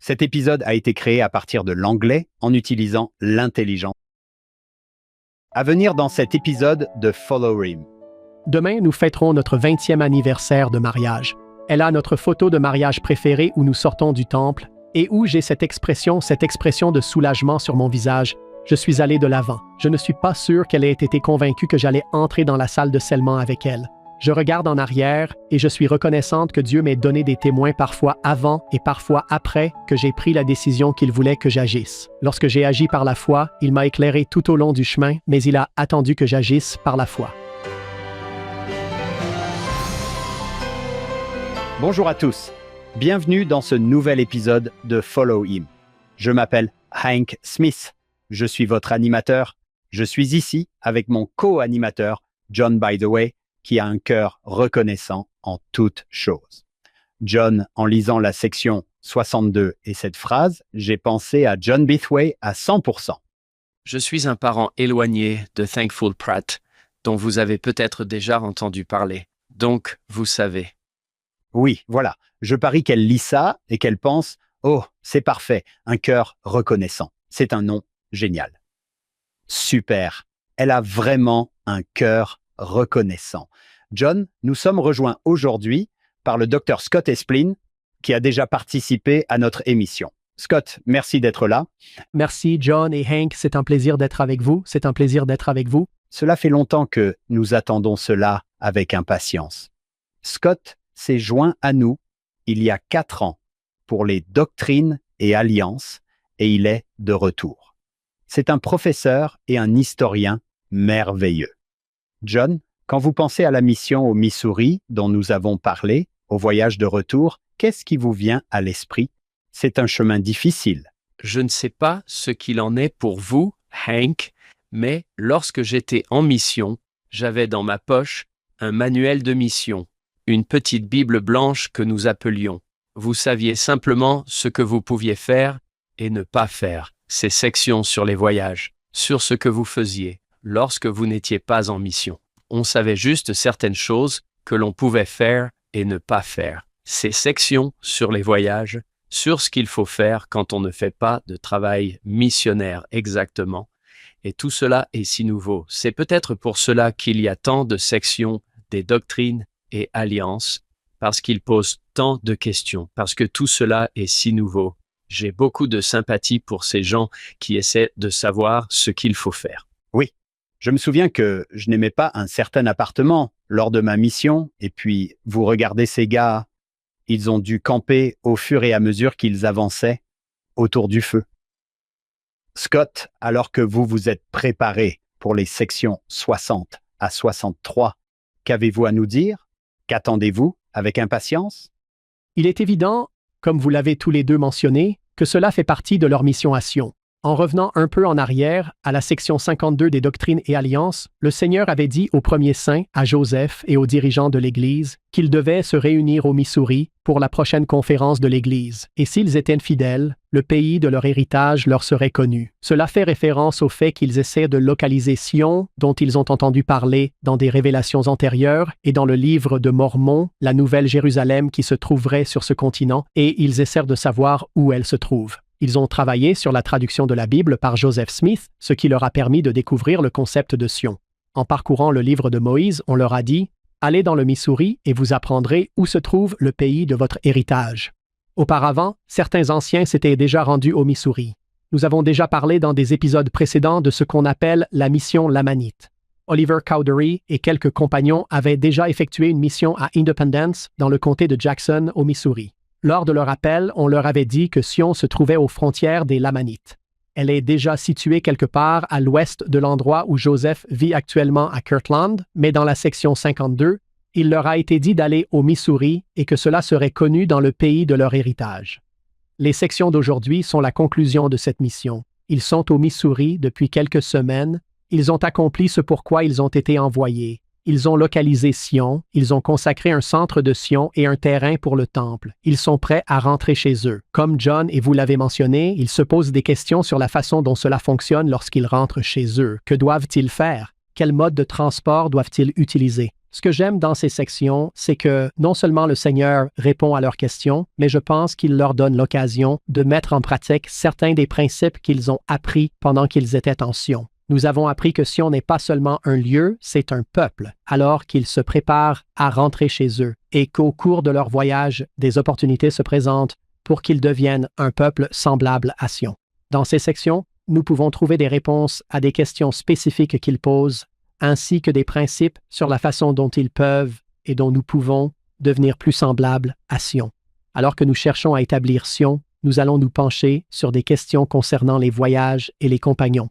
Cet épisode a été créé à partir de l'anglais en utilisant l'intelligence. À venir dans cet épisode de Follow Rim. Demain, nous fêterons notre 20e anniversaire de mariage. Elle a notre photo de mariage préférée où nous sortons du temple et où j'ai cette expression de soulagement sur mon visage. Je suis allé de l'avant. Je ne suis pas sûr qu'elle ait été convaincue que j'allais entrer dans la salle de scellement avec elle. Je regarde en arrière et je suis reconnaissante que Dieu m'ait donné des témoins parfois avant et parfois après que j'ai pris la décision qu'il voulait que j'agisse. Lorsque j'ai agi par la foi, il m'a éclairé tout au long du chemin, mais il a attendu que j'agisse par la foi. Bonjour à tous, bienvenue dans ce nouvel épisode de Follow Him. Je m'appelle Hank Smith, je suis votre animateur. Je suis ici avec mon co-animateur, John By The Way, qui a un cœur reconnaissant en toutes choses. John, en lisant la section 62 et cette phrase, j'ai pensé à John Bithway à 100%. Je suis un parent éloigné de Thankful Pratt, dont vous avez peut-être déjà entendu parler. Donc, vous savez. Oui, voilà. Je parie qu'elle lit ça et qu'elle pense « Oh, c'est parfait, un cœur reconnaissant. C'est un nom génial. » Super. Elle a vraiment un cœur reconnaissant. John, nous sommes rejoints aujourd'hui par le Dr Scott Esplin, qui a déjà participé à notre émission. Scott, merci d'être là. Merci John et Hank, c'est un plaisir d'être avec vous. Cela fait longtemps que nous attendons cela avec impatience. Scott s'est joint à nous il y a 4 ans pour les doctrines et alliances et il est de retour. C'est un professeur et un historien merveilleux. John, quand vous pensez à la mission au Missouri dont nous avons parlé, au voyage de retour, qu'est-ce qui vous vient à l'esprit? C'est un chemin difficile. Je ne sais pas ce qu'il en est pour vous, Hank, mais lorsque j'étais en mission, j'avais dans ma poche un manuel de mission, une petite Bible blanche que nous appelions. Vous saviez simplement ce que vous pouviez faire et ne pas faire. Ces sections sur les voyages, sur ce que vous faisiez lorsque vous n'étiez pas en mission. On savait juste certaines choses que l'on pouvait faire et ne pas faire. Ces sections sur les voyages, sur ce qu'il faut faire quand on ne fait pas de travail missionnaire exactement. Et tout cela est si nouveau. C'est peut-être pour cela qu'il y a tant de sections des doctrines et alliances, parce qu'il pose tant de questions, parce que tout cela est si nouveau. J'ai beaucoup de sympathie pour ces gens qui essaient de savoir ce qu'il faut faire. Oui, je me souviens que je n'aimais pas un certain appartement lors de ma mission, et puis vous regardez ces gars, ils ont dû camper au fur et à mesure qu'ils avançaient autour du feu. Scott, alors que vous vous êtes préparé pour les sections 60 à 63, qu'avez-vous à nous dire? Qu'attendez-vous avec impatience? Il est évident, comme vous l'avez tous les deux mentionné, que cela fait partie de leur mission à Sion. En revenant un peu en arrière, à la section 52 des Doctrines et Alliances, le Seigneur avait dit aux premiers saints, à Joseph et aux dirigeants de l'Église, qu'ils devaient se réunir au Missouri pour la prochaine conférence de l'Église. Et s'ils étaient fidèles, le pays de leur héritage leur serait connu. Cela fait référence au fait qu'ils essaient de localiser Sion, dont ils ont entendu parler dans des révélations antérieures et dans le livre de Mormon, la Nouvelle Jérusalem qui se trouverait sur ce continent, et ils essaient de savoir où elle se trouve. Ils ont travaillé sur la traduction de la Bible par Joseph Smith, ce qui leur a permis de découvrir le concept de Sion. En parcourant le livre de Moïse, on leur a dit « Allez dans le Missouri et vous apprendrez où se trouve le pays de votre héritage ». Auparavant, certains anciens s'étaient déjà rendus au Missouri. Nous avons déjà parlé dans des épisodes précédents de ce qu'on appelle la mission lamanite. Oliver Cowdery et quelques compagnons avaient déjà effectué une mission à Independence, dans le comté de Jackson, au Missouri. Lors de leur appel, on leur avait dit que Sion se trouvait aux frontières des Lamanites. Elle est déjà située quelque part à l'ouest de l'endroit où Joseph vit actuellement à Kirtland, mais dans la section 52, il leur a été dit d'aller au Missouri et que cela serait connu dans le pays de leur héritage. Les sections d'aujourd'hui sont la conclusion de cette mission. Ils sont au Missouri depuis quelques semaines. Ils ont accompli ce pourquoi ils ont été envoyés. Ils ont localisé Sion, ils ont consacré un centre de Sion et un terrain pour le temple. Ils sont prêts à rentrer chez eux. Comme John et vous l'avez mentionné, ils se posent des questions sur la façon dont cela fonctionne lorsqu'ils rentrent chez eux. Que doivent-ils faire? Quel mode de transport doivent-ils utiliser? Ce que j'aime dans ces sections, c'est que non seulement le Seigneur répond à leurs questions, mais je pense qu'il leur donne l'occasion de mettre en pratique certains des principes qu'ils ont appris pendant qu'ils étaient en Sion. Nous avons appris que Sion n'est pas seulement un lieu, c'est un peuple, alors qu'ils se préparent à rentrer chez eux et qu'au cours de leur voyage, des opportunités se présentent pour qu'ils deviennent un peuple semblable à Sion. Dans ces sections, nous pouvons trouver des réponses à des questions spécifiques qu'ils posent, ainsi que des principes sur la façon dont ils peuvent et dont nous pouvons devenir plus semblables à Sion. Alors que nous cherchons à établir Sion, nous allons nous pencher sur des questions concernant les voyages et les compagnons.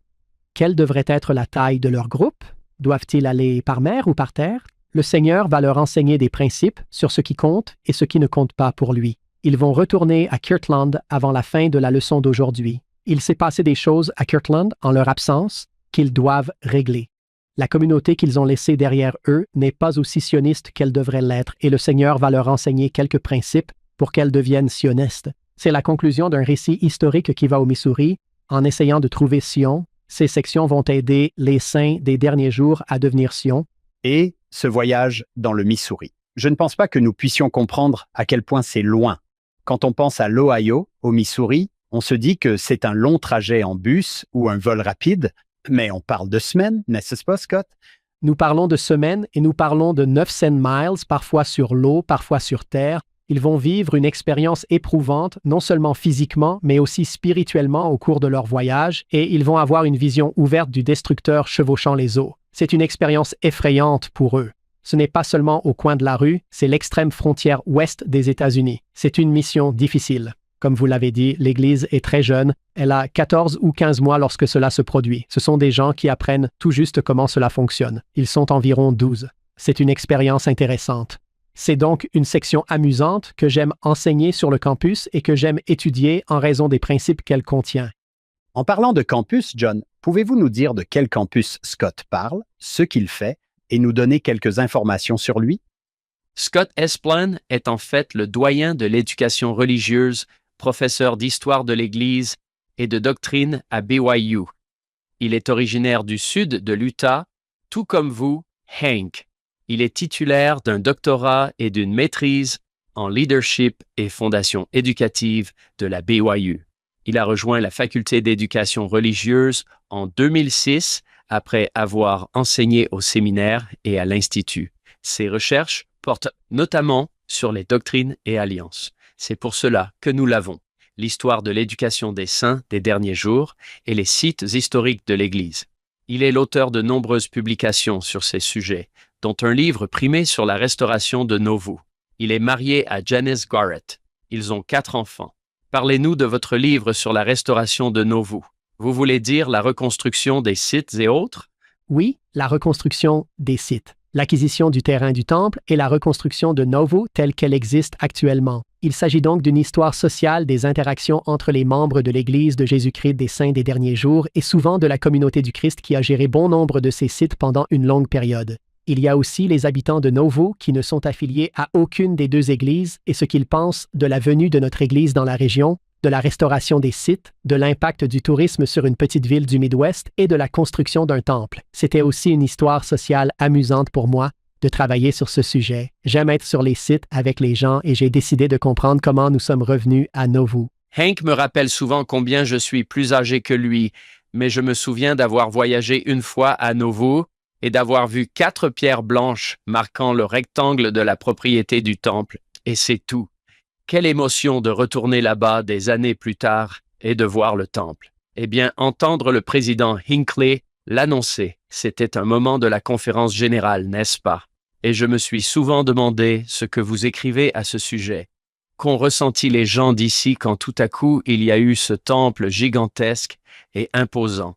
Quelle devrait être la taille de leur groupe? Doivent-ils aller par mer ou par terre? Le Seigneur va leur enseigner des principes sur ce qui compte et ce qui ne compte pas pour lui. Ils vont retourner à Kirtland avant la fin de la leçon d'aujourd'hui. Il s'est passé des choses à Kirtland en leur absence qu'ils doivent régler. La communauté qu'ils ont laissée derrière eux n'est pas aussi sioniste qu'elle devrait l'être et le Seigneur va leur enseigner quelques principes pour qu'elle devienne sioniste. C'est la conclusion d'un récit historique qui va au Missouri. En essayant de trouver Sion, ces sections vont aider les saints des derniers jours à devenir Sion. Et ce voyage dans le Missouri. Je ne pense pas que nous puissions comprendre à quel point c'est loin. Quand on pense à l'Ohio, au Missouri, on se dit que c'est un long trajet en bus ou un vol rapide, mais on parle de semaines, n'est-ce pas, Scott? Nous parlons de semaines et nous parlons de 900 miles, parfois sur l'eau, parfois sur terre. Ils vont vivre une expérience éprouvante, non seulement physiquement, mais aussi spirituellement au cours de leur voyage, et ils vont avoir une vision ouverte du destructeur chevauchant les eaux. C'est une expérience effrayante pour eux. Ce n'est pas seulement au coin de la rue, c'est l'extrême frontière ouest des États-Unis. C'est une mission difficile. Comme vous l'avez dit, l'Église est très jeune. Elle a 14 ou 15 mois lorsque cela se produit. Ce sont des gens qui apprennent tout juste comment cela fonctionne. Ils sont environ 12. C'est une expérience intéressante. C'est donc une section amusante que j'aime enseigner sur le campus et que j'aime étudier en raison des principes qu'elle contient. En parlant de campus, John, pouvez-vous nous dire de quel campus Scott parle, ce qu'il fait, et nous donner quelques informations sur lui? Scott Esplin est en fait le doyen de l'éducation religieuse, professeur d'histoire de l'Église et de doctrine à BYU. Il est originaire du sud de l'Utah, tout comme vous, Hank. Il est titulaire d'un doctorat et d'une maîtrise en leadership et fondation éducative de la BYU. Il a rejoint la faculté d'éducation religieuse en 2006 après avoir enseigné au séminaire et à l'Institut. Ses recherches portent notamment sur les doctrines et alliances. C'est pour cela que nous l'avons. L'histoire de l'éducation des saints des derniers jours et les sites historiques de l'Église. Il est l'auteur de nombreuses publications sur ces sujets, dont un livre primé sur la restauration de Nauvoo. Il est marié à Janice Garrett. Ils ont 4 enfants. Parlez-nous de votre livre sur la restauration de Nauvoo. Vous voulez dire la reconstruction des sites et autres? Oui, la reconstruction des sites, l'acquisition du terrain du temple et la reconstruction de Nauvoo telle qu'elle existe actuellement. Il s'agit donc d'une histoire sociale des interactions entre les membres de l'Église de Jésus-Christ des Saints des derniers jours et souvent de la communauté du Christ qui a géré bon nombre de ces sites pendant une longue période. Il y a aussi les habitants de Nauvoo qui ne sont affiliés à aucune des 2 églises et ce qu'ils pensent de la venue de notre Église dans la région, de la restauration des sites, de l'impact du tourisme sur une petite ville du Midwest et de la construction d'un temple. C'était aussi une histoire sociale amusante pour moi de travailler sur ce sujet. J'aime être sur les sites avec les gens et j'ai décidé de comprendre comment nous sommes revenus à Nauvoo. Hank me rappelle souvent combien je suis plus âgé que lui, mais je me souviens d'avoir voyagé une fois à Nauvoo et d'avoir vu 4 pierres blanches marquant le rectangle de la propriété du temple, et c'est tout. Quelle émotion de retourner là-bas des années plus tard et de voir le temple. Eh bien, entendre le président Hinckley l'annoncer, c'était un moment de la conférence générale, n'est-ce pas? Et je me suis souvent demandé ce que vous écrivez à ce sujet. Qu'ont ressenti les gens d'ici quand tout à coup il y a eu ce temple gigantesque et imposant?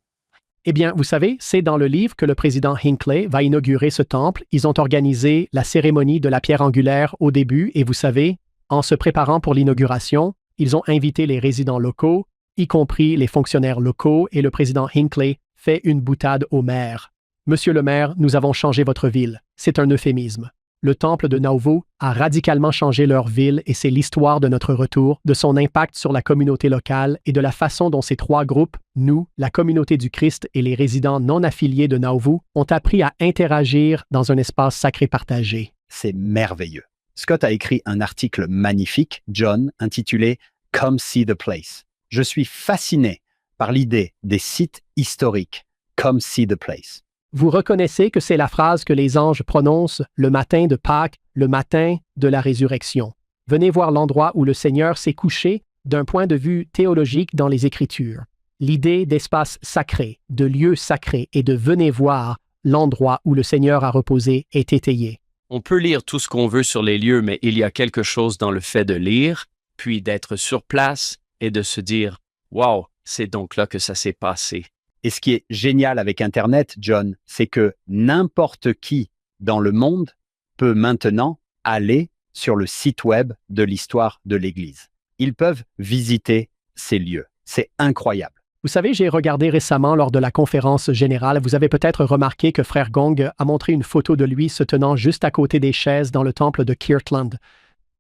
Eh bien, vous savez, c'est dans le livre que le président Hinckley va inaugurer ce temple. Ils ont organisé la cérémonie de la pierre angulaire au début et vous savez, en se préparant pour l'inauguration, ils ont invité les résidents locaux, y compris les fonctionnaires locaux, et le président Hinckley fait une boutade au maire. « Monsieur le maire, nous avons changé votre ville. » C'est un euphémisme. le temple de Nauvoo a radicalement changé leur ville et c'est l'histoire de notre retour, de son impact sur la communauté locale et de la façon dont ces trois groupes, nous, la communauté du Christ et les résidents non affiliés de Nauvoo, ont appris à interagir dans un espace sacré partagé. C'est merveilleux. Scott a écrit un article magnifique, John, intitulé « Come see the place ». Je suis fasciné par l'idée des sites historiques « Come see the place ». Vous reconnaissez que c'est la phrase que les anges prononcent le matin de Pâques, le matin de la résurrection. Venez voir l'endroit où le Seigneur s'est couché d'un point de vue théologique dans les Écritures. L'idée d'espace sacré, de lieu sacré et de venez voir l'endroit où le Seigneur a reposé est étayée. On peut lire tout ce qu'on veut sur les lieux, mais il y a quelque chose dans le fait de lire, puis d'être sur place et de se dire « Wow, c'est donc là que ça s'est passé ». Et ce qui est génial avec Internet, John, c'est que n'importe qui dans le monde peut maintenant aller sur le site web de l'histoire de l'Église. Ils peuvent visiter ces lieux. C'est incroyable. Vous savez, j'ai regardé récemment lors de la conférence générale, vous avez peut-être remarqué que Frère Gong a montré une photo de lui se tenant juste à côté des chaises dans le temple de Kirtland.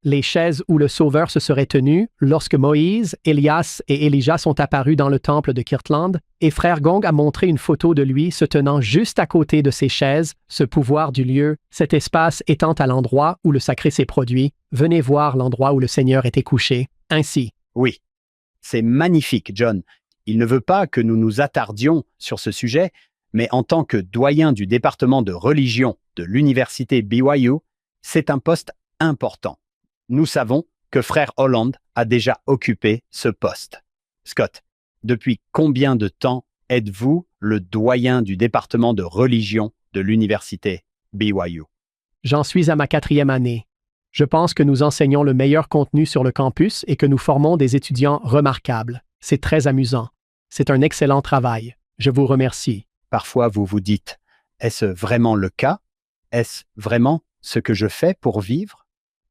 Les chaises où le Sauveur se serait tenu lorsque Moïse, Élias et Élijah sont apparus dans le temple de Kirtland, et Frère Gong a montré une photo de lui se tenant juste à côté de ces chaises, ce pouvoir du lieu, cet espace étant à l'endroit où le sacré s'est produit. Venez voir l'endroit où le Seigneur était couché. Ainsi. Oui, c'est magnifique, John. Il ne veut pas que nous nous attardions sur ce sujet, mais en tant que doyen du département de religion de l'université BYU, c'est un poste important. Nous savons que Frère Holland a déjà occupé ce poste. Scott, depuis combien de temps êtes-vous le doyen du département de religion de l'université BYU? J'en suis à ma 4e année. Je pense que nous enseignons le meilleur contenu sur le campus et que nous formons des étudiants remarquables. C'est très amusant. C'est un excellent travail. Je vous remercie. Parfois, vous vous dites, est-ce vraiment le cas? Est-ce vraiment ce que je fais pour vivre?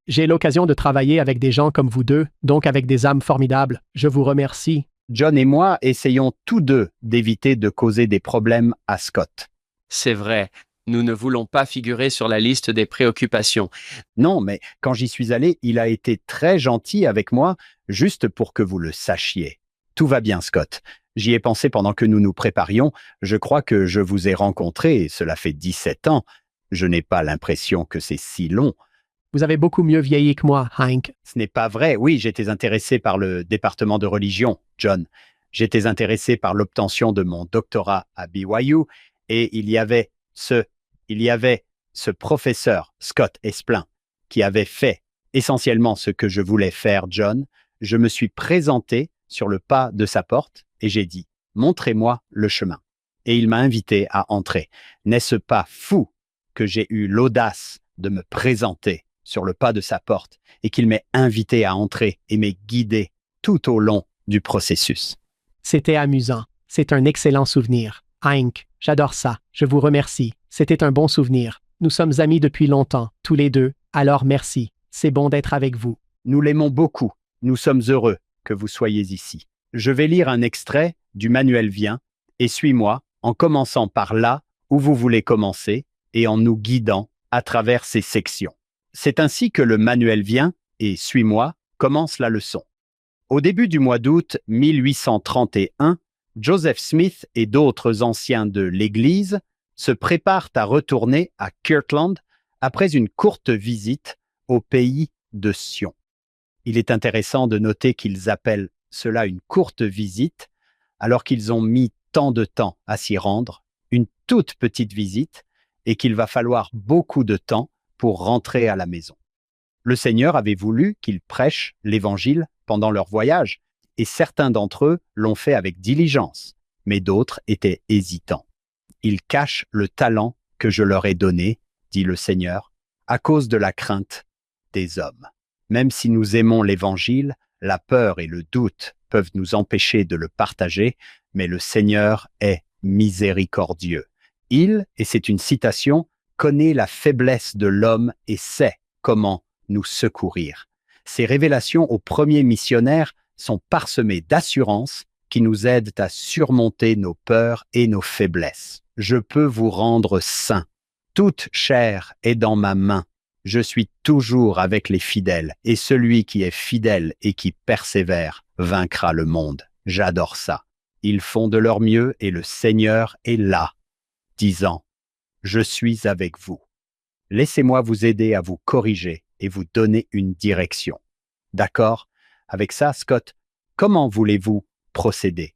J'ai l'occasion de travailler avec des gens comme vous deux, donc avec des âmes formidables. Je vous remercie. John et moi essayons tous deux d'éviter de causer des problèmes à Scott. C'est vrai, nous ne voulons pas figurer sur la liste des préoccupations. Non, mais quand j'y suis allé, il a été très gentil avec moi, juste pour que vous le sachiez. Tout va bien, Scott. J'y ai pensé pendant que nous nous préparions. Je crois que je vous ai rencontré, et cela fait 17 ans. Je n'ai pas l'impression que c'est si long. Vous avez beaucoup mieux vieilli que moi, Hank. Ce n'est pas vrai. Oui, j'étais intéressé par le département de religion, John. J'étais intéressé par l'obtention de mon doctorat à BYU et il y avait ce professeur, Scott Esplin, qui avait fait essentiellement ce que je voulais faire, John. Je me suis présenté sur le pas de sa porte et j'ai dit « Montrez-moi le chemin ». Et il m'a invité à entrer. N'est-ce pas fou que j'ai eu l'audace de me présenter sur le pas de sa porte et qu'il m'ait invité à entrer et m'ait guidé tout au long du processus. C'était amusant. C'est un excellent souvenir. Hank, j'adore ça. Je vous remercie. C'était un bon souvenir. Nous sommes amis depuis longtemps, tous les deux. Alors merci. C'est bon d'être avec vous. Nous l'aimons beaucoup. Nous sommes heureux que vous soyez ici. Je vais lire un extrait du manuel Viens et suis-moi en commençant par là où vous voulez commencer et en nous guidant à travers ces sections. C'est ainsi que le manuel Viens et Suis-moi commence la leçon. Au début du mois d'août 1831, Joseph Smith et d'autres anciens de l'Église se préparent à retourner à Kirtland après une courte visite au pays de Sion. Il est intéressant de noter qu'ils appellent cela une courte visite alors qu'ils ont mis tant de temps à s'y rendre, une toute petite visite, et qu'il va falloir beaucoup de temps pour rentrer à la maison. Le Seigneur avait voulu qu'ils prêchent l'Évangile pendant leur voyage, et certains d'entre eux l'ont fait avec diligence, mais d'autres étaient hésitants. Ils cachent le talent que je leur ai donné, dit le Seigneur, à cause de la crainte des hommes. Même si nous aimons l'Évangile, la peur et le doute peuvent nous empêcher de le partager, mais le Seigneur est miséricordieux. Il, et c'est une citation, connaît la faiblesse de l'homme et sait comment nous secourir. Ces révélations aux premiers missionnaires sont parsemées d'assurances qui nous aident à surmonter nos peurs et nos faiblesses. Je peux vous rendre saint. Toute chair est dans ma main. Je suis toujours avec les fidèles, et celui qui est fidèle et qui persévère vaincra le monde. J'adore ça. Ils font de leur mieux et le Seigneur est là, disant, je suis avec vous. Laissez-moi vous aider à vous corriger et vous donner une direction. D'accord? Avec ça, Scott, comment voulez-vous procéder?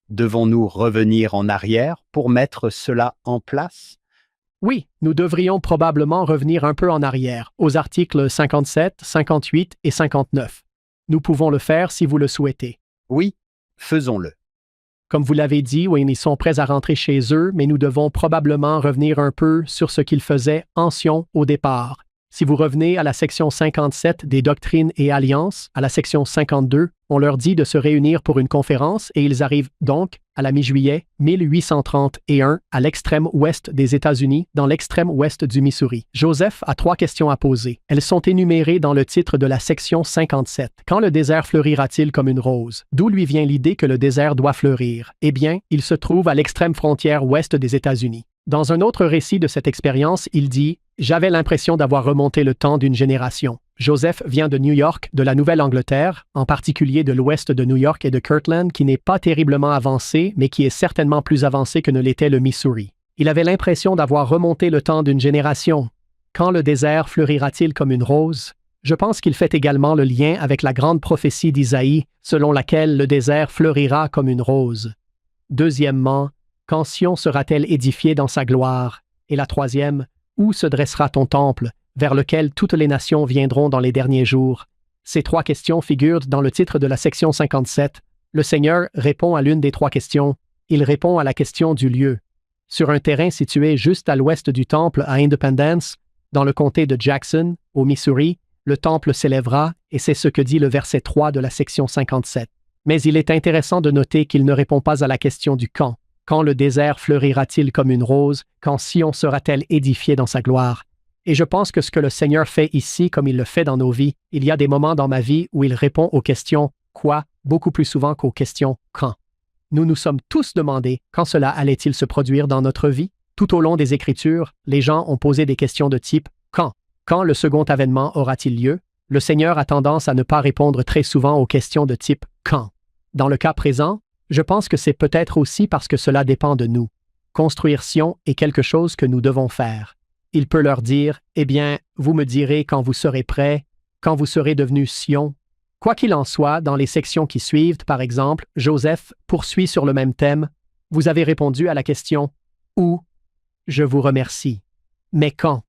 Devons-nous revenir en arrière pour mettre cela en place? Oui, nous devrions probablement revenir un peu en arrière, aux articles 57, 58 et 59. Nous pouvons le faire si vous le souhaitez. Oui, faisons-le. Comme vous l'avez dit, oui, ils sont prêts à rentrer chez eux, mais nous devons probablement revenir un peu sur ce qu'ils faisaient anciens au départ. Si vous revenez à la section 57 des Doctrines et Alliances, à la section 52, on leur dit de se réunir pour une conférence et ils arrivent donc à la mi-juillet 1831 à l'extrême ouest des États-Unis, dans l'extrême ouest du Missouri. Joseph a 3 questions à poser. Elles sont énumérées dans le titre de la section 57. Quand le désert fleurira-t-il comme une rose? D'où lui vient l'idée que le désert doit fleurir? Eh bien, il se trouve à l'extrême frontière ouest des États-Unis. Dans un autre récit de cette expérience, il dit « J'avais l'impression d'avoir remonté le temps d'une génération ». Joseph vient de New York, de la Nouvelle-Angleterre, en particulier de l'ouest de New York et de Kirtland, qui n'est pas terriblement avancé, mais qui est certainement plus avancé que ne l'était le Missouri. Il avait l'impression d'avoir remonté le temps d'une génération. Quand le désert fleurira-t-il comme une rose? Je pense qu'il fait également le lien avec la grande prophétie d'Isaïe, selon laquelle le désert fleurira comme une rose. Deuxièmement, quand Sion sera-t-elle édifiée dans sa gloire? Et la troisième, où se dressera ton temple, vers lequel toutes les nations viendront dans les derniers jours? Ces 3 questions figurent dans le titre de la section 57. Le Seigneur répond à l'une des 3 questions. Il répond à la question du lieu. Sur un terrain situé juste à l'ouest du temple à Independence, dans le comté de Jackson, au Missouri, le temple s'élèvera, et c'est ce que dit le verset 3 de la section 57. Mais il est intéressant de noter qu'il ne répond pas à la question du quand. Quand le désert fleurira-t-il comme une rose? Quand Sion sera-t-elle édifiée dans sa gloire? Et je pense que ce que le Seigneur fait ici, comme il le fait dans nos vies, il y a des moments dans ma vie où il répond aux questions « quoi » beaucoup plus souvent qu'aux questions « quand ». Nous nous sommes tous demandé quand cela allait-il se produire dans notre vie. Tout au long des Écritures, les gens ont posé des questions de type « quand ». Quand le second avènement aura-t-il lieu? Le Seigneur a tendance à ne pas répondre très souvent aux questions de type « quand ». Dans le cas présent, je pense que c'est peut-être aussi parce que cela dépend de nous. Construire Sion est quelque chose que nous devons faire. Il peut leur dire, « Eh bien, vous me direz quand vous serez prêts, quand vous serez devenu Sion. » Quoi qu'il en soit, dans les sections qui suivent, par exemple, Joseph poursuit sur le même thème. Vous avez répondu à la question « Où ?» Je vous remercie. Mais quand?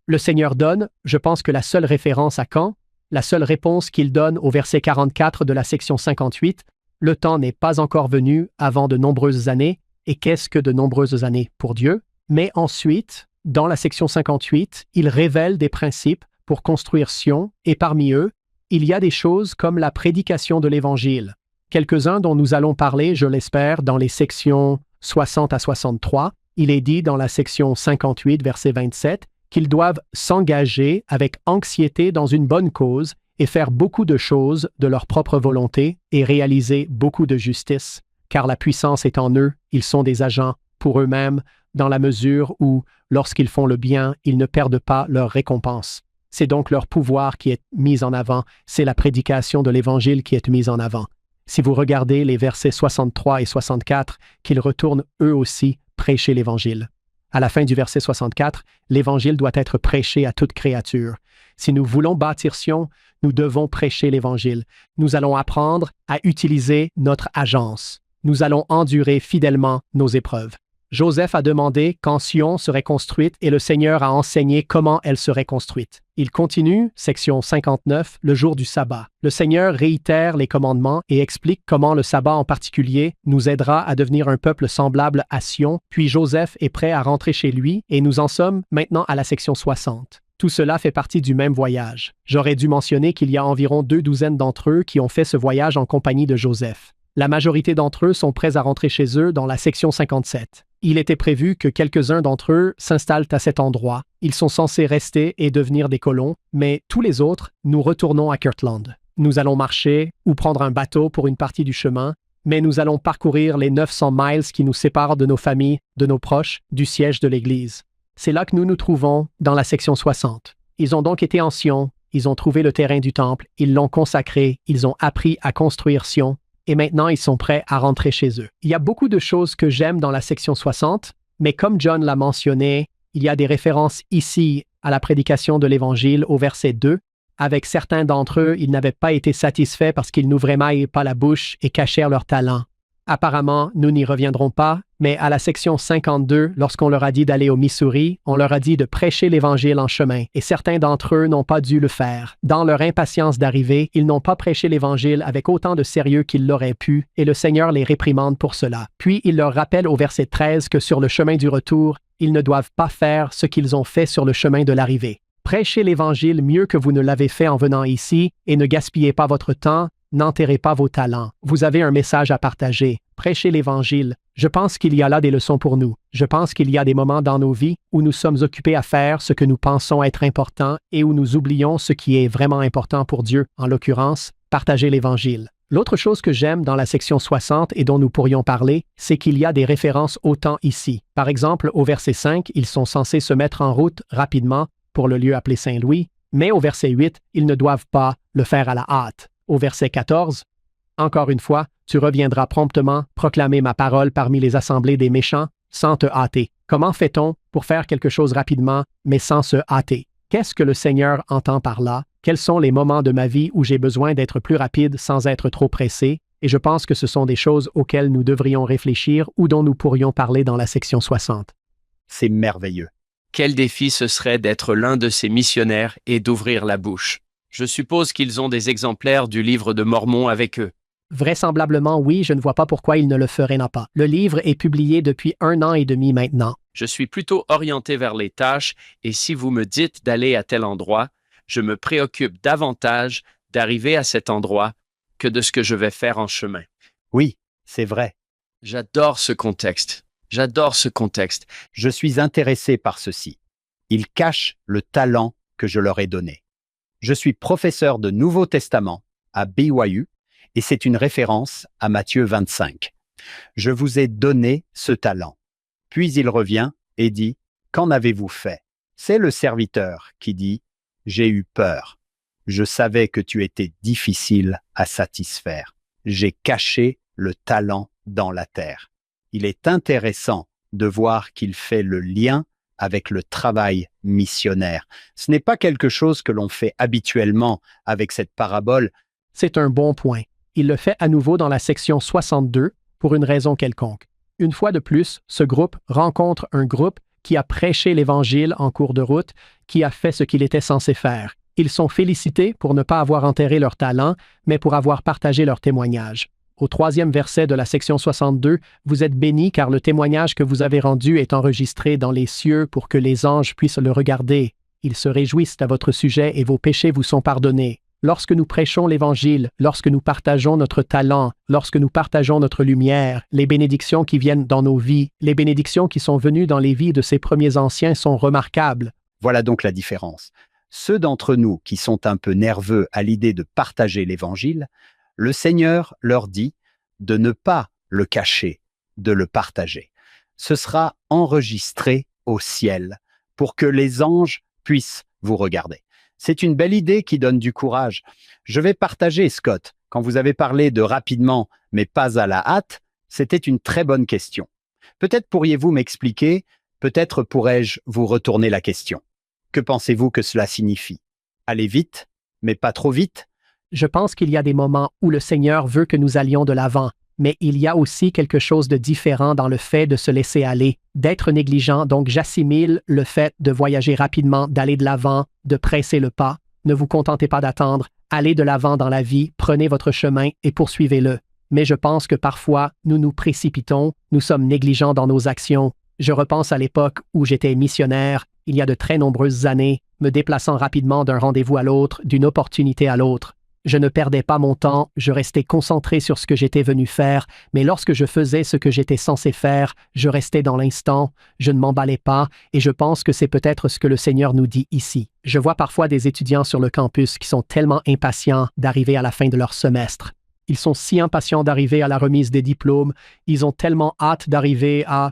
Le Seigneur donne, je pense que la seule référence à quand, la seule réponse qu'il donne au verset 44 de la section 58, le temps n'est pas encore venu avant de nombreuses années, et qu'est-ce que de nombreuses années pour Dieu? Mais ensuite, dans la section 58, il révèle des principes pour construire Sion, et parmi eux, il y a des choses comme la prédication de l'Évangile. Quelques-uns dont nous allons parler, je l'espère, dans les sections 60 à 63. Il est dit dans la section 58, verset 27, qu'ils doivent s'engager avec anxiété dans une bonne cause et faire beaucoup de choses de leur propre volonté et réaliser beaucoup de justice, car la puissance est en eux, ils sont des agents pour eux-mêmes, dans la mesure où, lorsqu'ils font le bien, ils ne perdent pas leur récompense. C'est donc leur pouvoir qui est mis en avant, c'est la prédication de l'Évangile qui est mise en avant. Si vous regardez les versets 63 et 64, qu'ils retournent eux aussi prêcher l'Évangile. À la fin du verset 64, l'Évangile doit être prêché à toute créature. Si nous voulons bâtir Sion, nous devons prêcher l'Évangile. Nous allons apprendre à utiliser notre agence. Nous allons endurer fidèlement nos épreuves. Joseph a demandé quand Sion serait construite et le Seigneur a enseigné comment elle serait construite. Il continue, section 59, le jour du sabbat. Le Seigneur réitère les commandements et explique comment le sabbat en particulier nous aidera à devenir un peuple semblable à Sion, puis Joseph est prêt à rentrer chez lui et nous en sommes maintenant à la section 60. Tout cela fait partie du même voyage. J'aurais dû mentionner qu'il y a environ 2 douzaines d'entre eux qui ont fait ce voyage en compagnie de Joseph. La majorité d'entre eux sont prêts à rentrer chez eux dans la section 57. Il était prévu que quelques-uns d'entre eux s'installent à cet endroit. Ils sont censés rester et devenir des colons, mais tous les autres, nous retournons à Kirtland. Nous allons marcher ou prendre un bateau pour une partie du chemin, mais nous allons parcourir les 900 miles qui nous séparent de nos familles, de nos proches, du siège de l'Église. C'est là que nous nous trouvons dans la section 60. Ils ont donc été en Sion, ils ont trouvé le terrain du temple, ils l'ont consacré, ils ont appris à construire Sion, et maintenant ils sont prêts à rentrer chez eux. Il y a beaucoup de choses que j'aime dans la section 60, mais comme John l'a mentionné, il y a des références ici à la prédication de l'Évangile au verset 2. Avec certains d'entre eux, ils n'avaient pas été satisfaits parce qu'ils n'ouvraient pas la bouche et cachèrent leur talent. Apparemment, nous n'y reviendrons pas, mais à la section 52, lorsqu'on leur a dit d'aller au Missouri, on leur a dit de prêcher l'Évangile en chemin, et certains d'entre eux n'ont pas dû le faire. Dans leur impatience d'arriver, ils n'ont pas prêché l'Évangile avec autant de sérieux qu'ils l'auraient pu, et le Seigneur les réprimande pour cela. Puis il leur rappelle au verset 13 que sur le chemin du retour, ils ne doivent pas faire ce qu'ils ont fait sur le chemin de l'arrivée. Prêchez l'Évangile mieux que vous ne l'avez fait en venant ici, et ne gaspillez pas votre temps, n'enterrez pas vos talents. Vous avez un message à partager. Prêchez l'Évangile. Je pense qu'il y a là des leçons pour nous. Je pense qu'il y a des moments dans nos vies où nous sommes occupés à faire ce que nous pensons être important et où nous oublions ce qui est vraiment important pour Dieu, en l'occurrence, partager l'Évangile. L'autre chose que j'aime dans la section 60 et dont nous pourrions parler, c'est qu'il y a des références au temps ici. Par exemple, au verset 5, ils sont censés se mettre en route rapidement pour le lieu appelé Saint-Louis, mais au verset 8, ils ne doivent pas le faire à la hâte. Au verset 14, « Encore une fois, tu reviendras promptement proclamer ma parole parmi les assemblées des méchants sans te hâter. » Comment fait-on pour faire quelque chose rapidement, mais sans se hâter? Qu'est-ce que le Seigneur entend par là? Quels sont les moments de ma vie où j'ai besoin d'être plus rapide sans être trop pressé? Et je pense que ce sont des choses auxquelles nous devrions réfléchir ou dont nous pourrions parler dans la section 60. C'est merveilleux. Quel défi ce serait d'être l'un de ces missionnaires et d'ouvrir la bouche. Je suppose qu'ils ont des exemplaires du livre de Mormon avec eux. Vraisemblablement oui, je ne vois pas pourquoi ils ne le feraient pas. Le livre est publié depuis 1 an et demi maintenant. Je suis plutôt orienté vers les tâches et si vous me dites d'aller à tel endroit, je me préoccupe davantage d'arriver à cet endroit que de ce que je vais faire en chemin. Oui, c'est vrai. J'adore ce contexte. J'adore ce contexte. Je suis intéressé par ceci. Ils cachent le talent que je leur ai donné. Je suis professeur de Nouveau Testament à BYU et c'est une référence à Matthieu 25. Je vous ai donné ce talent. Puis il revient et dit, « Qu'en avez-vous fait ?» C'est le serviteur qui dit, « J'ai eu peur. Je savais que tu étais difficile à satisfaire. J'ai caché le talent dans la terre. » Il est intéressant de voir qu'il fait le lien avec le travail missionnaire. Ce n'est pas quelque chose que l'on fait habituellement avec cette parabole. C'est un bon point. Il le fait à nouveau dans la section 62 pour une raison quelconque. Une fois de plus, ce groupe rencontre un groupe qui a prêché l'Évangile en cours de route, qui a fait ce qu'il était censé faire. Ils sont félicités pour ne pas avoir enterré leur talent, mais pour avoir partagé leur témoignage. Au 3e verset de la section 62, vous êtes bénis car le témoignage que vous avez rendu est enregistré dans les cieux pour que les anges puissent le regarder. Ils se réjouissent à votre sujet et vos péchés vous sont pardonnés. Lorsque nous prêchons l'Évangile, lorsque nous partageons notre talent, lorsque nous partageons notre lumière, les bénédictions qui viennent dans nos vies, les bénédictions qui sont venues dans les vies de ces premiers anciens sont remarquables. Voilà donc la différence. Ceux d'entre nous qui sont un peu nerveux à l'idée de partager l'Évangile, le Seigneur leur dit de ne pas le cacher, de le partager. Ce sera enregistré au ciel pour que les anges puissent vous regarder. C'est une belle idée qui donne du courage. Je vais partager, Scott. Quand vous avez parlé de rapidement, mais pas à la hâte, c'était une très bonne question. Peut-être pourriez-vous m'expliquer, peut-être pourrais-je vous retourner la question. Que pensez-vous que cela signifie? Aller vite, mais pas trop vite? Je pense qu'il y a des moments où le Seigneur veut que nous allions de l'avant, mais il y a aussi quelque chose de différent dans le fait de se laisser aller, d'être négligent, donc j'assimile le fait de voyager rapidement, d'aller de l'avant, de presser le pas. Ne vous contentez pas d'attendre, allez de l'avant dans la vie, prenez votre chemin et poursuivez-le. Mais je pense que parfois, nous nous précipitons, nous sommes négligents dans nos actions. Je repense à l'époque où j'étais missionnaire, il y a de très nombreuses années, me déplaçant rapidement d'un rendez-vous à l'autre, d'une opportunité à l'autre. Je ne perdais pas mon temps, je restais concentré sur ce que j'étais venu faire, mais lorsque je faisais ce que j'étais censé faire, je restais dans l'instant, je ne m'emballais pas, et je pense que c'est peut-être ce que le Seigneur nous dit ici. Je vois parfois des étudiants sur le campus qui sont tellement impatients d'arriver à la fin de leur semestre. Ils sont si impatients d'arriver à la remise des diplômes, ils ont tellement hâte d'arriver à...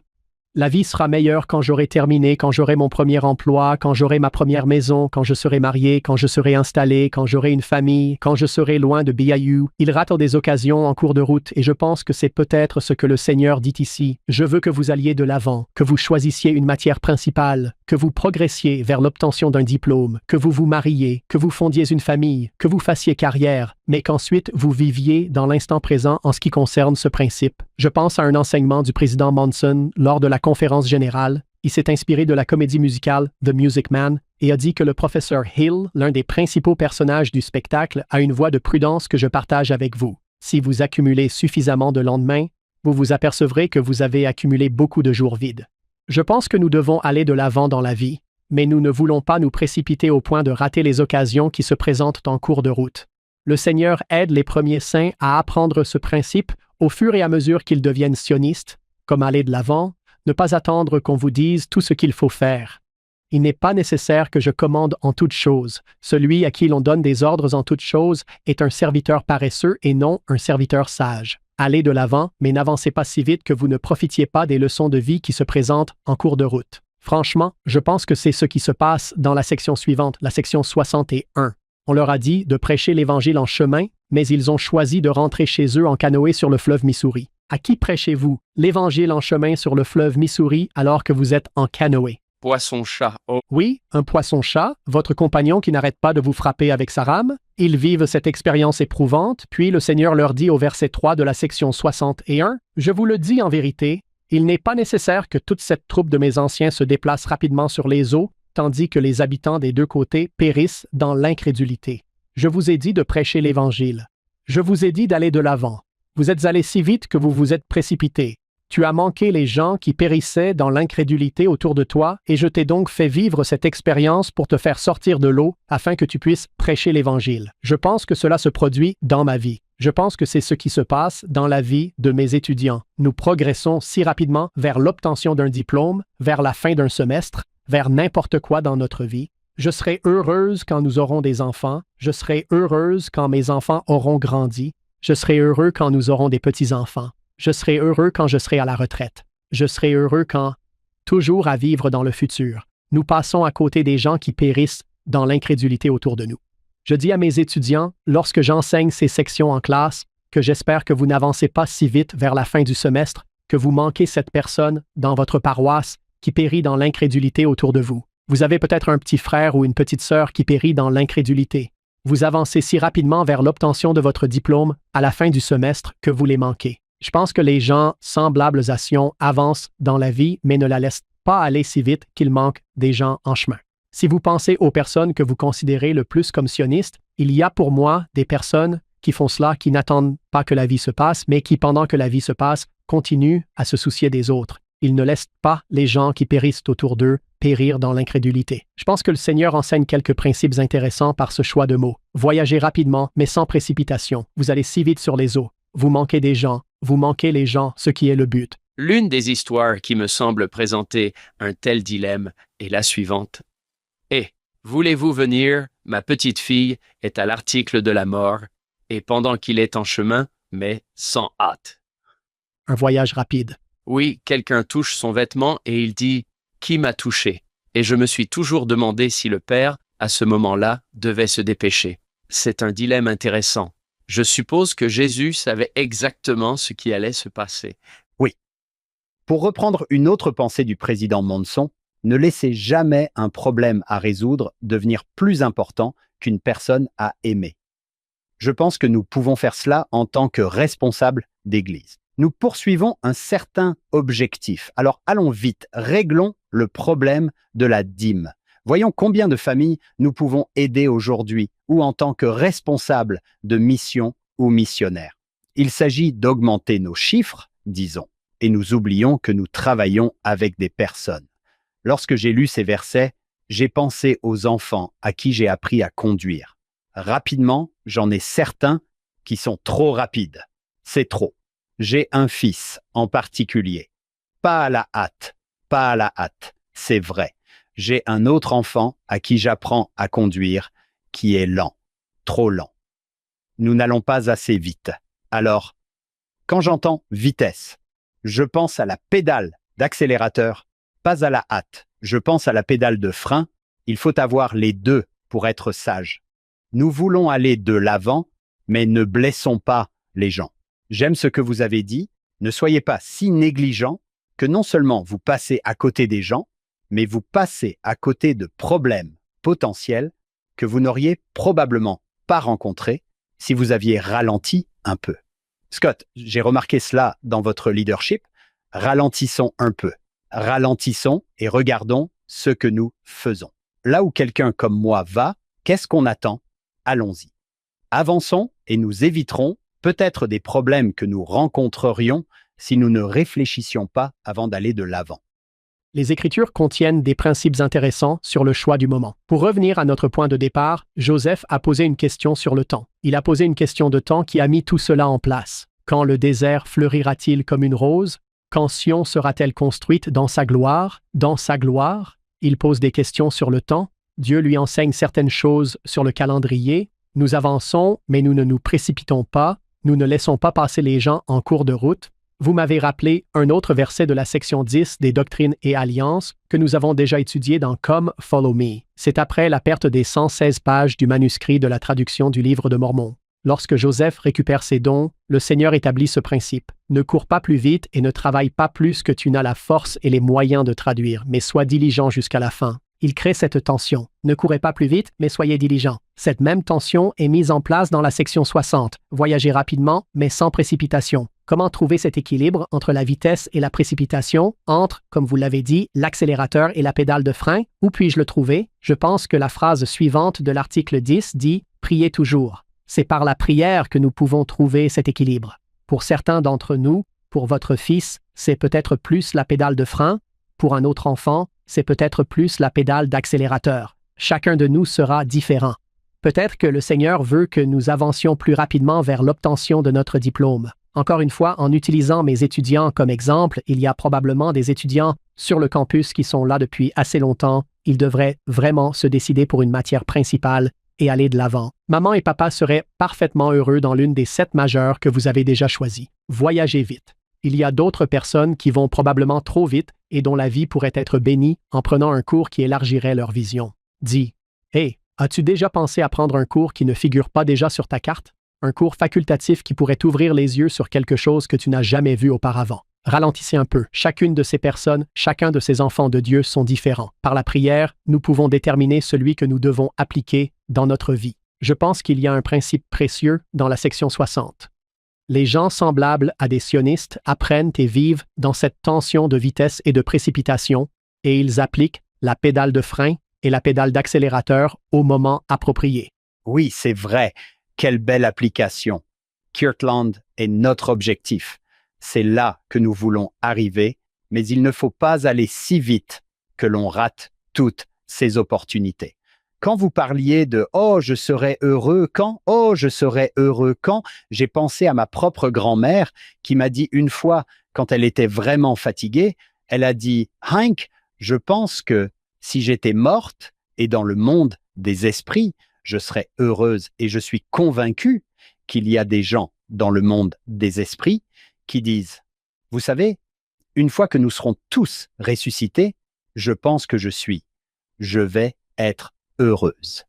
La vie sera meilleure quand j'aurai terminé, quand j'aurai mon premier emploi, quand j'aurai ma première maison, quand je serai marié, quand je serai installé, quand j'aurai une famille, quand je serai loin de BIU. Il rate des occasions en cours de route et je pense que c'est peut-être ce que le Seigneur dit ici. Je veux que vous alliez de l'avant, que vous choisissiez une matière principale, que vous progressiez vers l'obtention d'un diplôme, que vous vous mariez, que vous fondiez une famille, que vous fassiez carrière, mais qu'ensuite vous viviez dans l'instant présent en ce qui concerne ce principe. Je pense à un enseignement du président Monson lors de la conférence générale. Il s'est inspiré de la comédie musicale The Music Man et a dit que le professeur Hill, l'un des principaux personnages du spectacle, a une voix de prudence que je partage avec vous. Si vous accumulez suffisamment de lendemains, vous vous apercevrez que vous avez accumulé beaucoup de jours vides. Je pense que nous devons aller de l'avant dans la vie, mais nous ne voulons pas nous précipiter au point de rater les occasions qui se présentent en cours de route. Le Seigneur aide les premiers saints à apprendre ce principe au fur et à mesure qu'ils deviennent sionistes, comme aller de l'avant, ne pas attendre qu'on vous dise tout ce qu'il faut faire. Il n'est pas nécessaire que je commande en toutes choses. Celui à qui l'on donne des ordres en toutes choses est un serviteur paresseux et non un serviteur sage. Allez de l'avant, mais n'avancez pas si vite que vous ne profitiez pas des leçons de vie qui se présentent en cours de route. Franchement, je pense que c'est ce qui se passe dans la section suivante, la section 61. On leur a dit de prêcher l'Évangile en chemin, mais ils ont choisi de rentrer chez eux en canoë sur le fleuve Missouri. À qui prêchez-vous l'Évangile en chemin sur le fleuve Missouri alors que vous êtes en canoë? Poisson-chat. Oh. Oui, un poisson-chat, votre compagnon qui n'arrête pas de vous frapper avec sa rame. Ils vivent cette expérience éprouvante, puis le Seigneur leur dit au verset 3 de la section 61, « Je vous le dis en vérité, il n'est pas nécessaire que toute cette troupe de mes anciens se déplace rapidement sur les eaux, tandis que les habitants des deux côtés périssent dans l'incrédulité. Je vous ai dit de prêcher l'Évangile. Je vous ai dit d'aller de l'avant. Vous êtes allés si vite que vous vous êtes précipités. Tu as manqué les gens qui périssaient dans l'incrédulité autour de toi, et je t'ai donc fait vivre cette expérience pour te faire sortir de l'eau afin que tu puisses prêcher l'Évangile. Je pense que cela se produit dans ma vie. Je pense que c'est ce qui se passe dans la vie de mes étudiants. Nous progressons si rapidement vers l'obtention d'un diplôme, vers la fin d'un semestre, vers n'importe quoi dans notre vie. Je serai heureuse quand nous aurons des enfants. Je serai heureuse quand mes enfants auront grandi. Je serai heureux quand nous aurons des petits-enfants. Je serai heureux quand je serai à la retraite. Je serai heureux quand, toujours à vivre dans le futur, nous passons à côté des gens qui périssent dans l'incrédulité autour de nous. Je dis à mes étudiants, lorsque j'enseigne ces sections en classe, que j'espère que vous n'avancez pas si vite vers la fin du semestre, que vous manquez cette personne dans votre paroisse qui périt dans l'incrédulité autour de vous. Vous avez peut-être un petit frère ou une petite sœur qui périt dans l'incrédulité. Vous avancez si rapidement vers l'obtention de votre diplôme à la fin du semestre que vous les manquez. Je pense que les gens semblables à Sion avancent dans la vie, mais ne la laissent pas aller si vite qu'il manque des gens en chemin. Si vous pensez aux personnes que vous considérez le plus comme sionistes, il y a pour moi des personnes qui font cela, qui n'attendent pas que la vie se passe, mais qui, pendant que la vie se passe, continuent à se soucier des autres. Ils ne laissent pas les gens qui périssent autour d'eux périr dans l'incrédulité. Je pense que le Seigneur enseigne quelques principes intéressants par ce choix de mots. Voyagez rapidement, mais sans précipitation. Vous allez si vite sur les eaux. Vous manquez des gens. Vous manquez les gens, ce qui est le but. L'une des histoires qui me semble présenter un tel dilemme est la suivante. Eh, voulez-vous venir? Ma petite fille est à l'article de la mort, et pendant qu'il est en chemin, mais sans hâte. Un voyage rapide. Oui, quelqu'un touche son vêtement et il dit « Qui m'a touché ?» Et je me suis toujours demandé si le père, à ce moment-là, devait se dépêcher. C'est un dilemme intéressant. Je suppose que Jésus savait exactement ce qui allait se passer. Oui. Pour reprendre une autre pensée du président Monson, ne laissez jamais un problème à résoudre devenir plus important qu'une personne à aimer. Je pense que nous pouvons faire cela en tant que responsables d'Église. Nous poursuivons un certain objectif. Alors allons vite, réglons le problème de la dîme. Voyons combien de familles nous pouvons aider aujourd'hui ou en tant que responsables de mission ou missionnaires. Il s'agit d'augmenter nos chiffres, disons, et nous oublions que nous travaillons avec des personnes. Lorsque j'ai lu ces versets, j'ai pensé aux enfants à qui j'ai appris à conduire. Rapidement, j'en ai certains qui sont trop rapides. C'est trop. J'ai un fils en particulier. Pas à la hâte, pas à la hâte, c'est vrai. J'ai un autre enfant à qui j'apprends à conduire qui est lent, trop lent. Nous n'allons pas assez vite. Alors, quand j'entends vitesse, je pense à la pédale d'accélérateur, pas à la hâte. Je pense à la pédale de frein. Il faut avoir les deux pour être sage. Nous voulons aller de l'avant, mais ne blessons pas les gens. J'aime ce que vous avez dit. Ne soyez pas si négligents que non seulement vous passez à côté des gens, mais vous passez à côté de problèmes potentiels que vous n'auriez probablement pas rencontrés si vous aviez ralenti un peu. Scott, j'ai remarqué cela dans votre leadership. Ralentissons un peu. Ralentissons et regardons ce que nous faisons. Là où quelqu'un comme moi va, qu'est-ce qu'on attend? Allons-y. Avançons et nous éviterons peut-être des problèmes que nous rencontrerions si nous ne réfléchissions pas avant d'aller de l'avant. Les Écritures contiennent des principes intéressants sur le choix du moment. Pour revenir à notre point de départ, Joseph a posé une question sur le temps. Il a posé une question de temps qui a mis tout cela en place. Quand le désert fleurira-t-il comme une rose? Quand Sion sera-t-elle construite dans sa gloire? Dans sa gloire? Il pose des questions sur le temps. Dieu lui enseigne certaines choses sur le calendrier. Nous avançons, mais nous ne nous précipitons pas. Nous ne laissons pas passer les gens en cours de route. Vous m'avez rappelé un autre verset de la section 10 des Doctrines et Alliances que nous avons déjà étudié dans Come, Follow Me. C'est après la perte des 116 pages du manuscrit de la traduction du Livre de Mormon. Lorsque Joseph récupère ses dons, le Seigneur établit ce principe. Ne cours pas plus vite et ne travaille pas plus que tu n'as la force et les moyens de traduire, mais sois diligent jusqu'à la fin. Il crée cette tension. Ne courez pas plus vite, mais soyez diligent. Cette même tension est mise en place dans la section 60. Voyagez rapidement, mais sans précipitation. Comment trouver cet équilibre entre la vitesse et la précipitation, entre, comme vous l'avez dit, l'accélérateur et la pédale de frein? Où puis-je le trouver? Je pense que la phrase suivante de l'article 10 dit « Priez toujours ». C'est par la prière que nous pouvons trouver cet équilibre. Pour certains d'entre nous, pour votre fils, c'est peut-être plus la pédale de frein. Pour un autre enfant, c'est peut-être plus la pédale d'accélérateur. Chacun de nous sera différent. Peut-être que le Seigneur veut que nous avancions plus rapidement vers l'obtention de notre diplôme. Encore une fois, en utilisant mes étudiants comme exemple, il y a probablement des étudiants sur le campus qui sont là depuis assez longtemps. Ils devraient vraiment se décider pour une matière principale et aller de l'avant. Maman et papa seraient parfaitement heureux dans l'une des 7 majeures que vous avez déjà choisies. Voyagez vite. Il y a d'autres personnes qui vont probablement trop vite et dont la vie pourrait être bénie en prenant un cours qui élargirait leur vision. Dis, « Hey, as-tu déjà pensé à prendre un cours qui ne figure pas déjà sur ta carte? Un cours facultatif qui pourrait t'ouvrir les yeux sur quelque chose que tu n'as jamais vu auparavant. » Ralentissez un peu. Chacune de ces personnes, chacun de ces enfants de Dieu sont différents. Par la prière, nous pouvons déterminer celui que nous devons appliquer dans notre vie. Je pense qu'il y a un principe précieux dans la section 60. Les gens semblables à des sionistes apprennent et vivent dans cette tension de vitesse et de précipitation, et ils appliquent la pédale de frein et la pédale d'accélérateur au moment approprié. Oui, c'est vrai. Quelle belle application. Kirtland est notre objectif. C'est là que nous voulons arriver, mais il ne faut pas aller si vite que l'on rate toutes ces opportunités. Quand vous parliez de « Oh, je serai heureux quand ?»« Oh, je serai heureux quand ?» j'ai pensé à ma propre grand-mère qui m'a dit une fois, quand elle était vraiment fatiguée, elle a dit « Hank, je pense que si j'étais morte et dans le monde des esprits, je serais heureuse et je suis convaincue qu'il y a des gens dans le monde des esprits qui disent « Vous savez, une fois que nous serons tous ressuscités, je pense que je vais être heureuse. »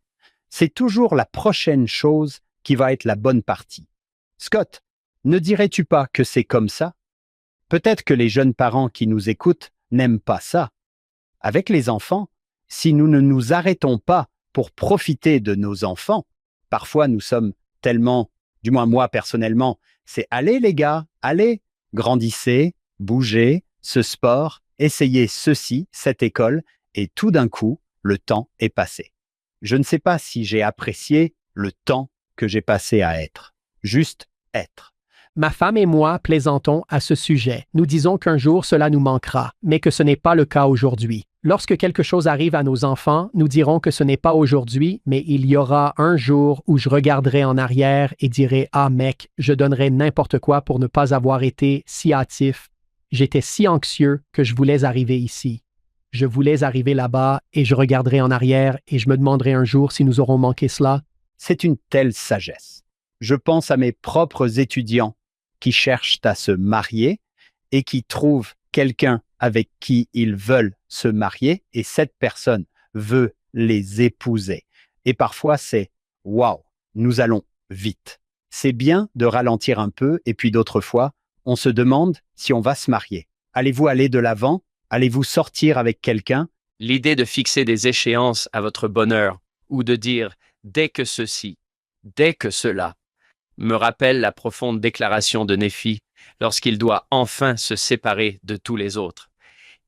C'est toujours la prochaine chose qui va être la bonne partie. Scott, ne dirais-tu pas que c'est comme ça? Peut-être que les jeunes parents qui nous écoutent n'aiment pas ça. Avec les enfants, si nous ne nous arrêtons pas pour profiter de nos enfants, parfois nous sommes tellement, du moins moi personnellement, c'est « Allez les gars, allez, grandissez, bougez, ce sport, essayez ceci, cette école » et tout d'un coup, le temps est passé. Je ne sais pas si j'ai apprécié le temps que j'ai passé à être. Juste être. Ma femme et moi plaisantons à ce sujet. Nous disons qu'un jour cela nous manquera, mais que ce n'est pas le cas aujourd'hui. Lorsque quelque chose arrive à nos enfants, nous dirons que ce n'est pas aujourd'hui, mais il y aura un jour où je regarderai en arrière et dirai « Ah mec, je donnerais n'importe quoi pour ne pas avoir été si hâtif. J'étais si anxieux que je voulais arriver ici. Je voulais arriver là-bas et je regarderai en arrière et je me demanderai un jour si nous aurons manqué cela. » C'est une telle sagesse. Je pense à mes propres étudiants qui cherchent à se marier et qui trouvent quelqu'un avec qui ils veulent se marier et cette personne veut les épouser. Et parfois c'est « Waouh, nous allons vite ». C'est bien de ralentir un peu et puis d'autres fois, on se demande si on va se marier. Allez-vous aller de l'avant? Allez-vous sortir avec quelqu'un? L'idée de fixer des échéances à votre bonheur ou de dire « dès que ceci, dès que cela » me rappelle la profonde déclaration de Néphi lorsqu'il doit enfin se séparer de tous les autres.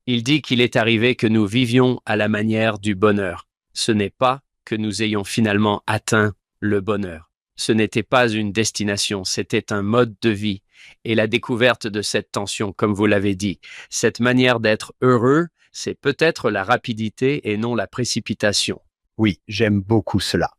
Il dit qu'il est arrivé que nous vivions à la manière du bonheur. Ce n'est pas que nous ayons finalement atteint le bonheur. Ce n'était pas une destination, c'était un mode de vie. Et la découverte de cette tension, comme vous l'avez dit, cette manière d'être heureux, c'est peut-être la rapidité et non la précipitation. Oui, j'aime beaucoup cela.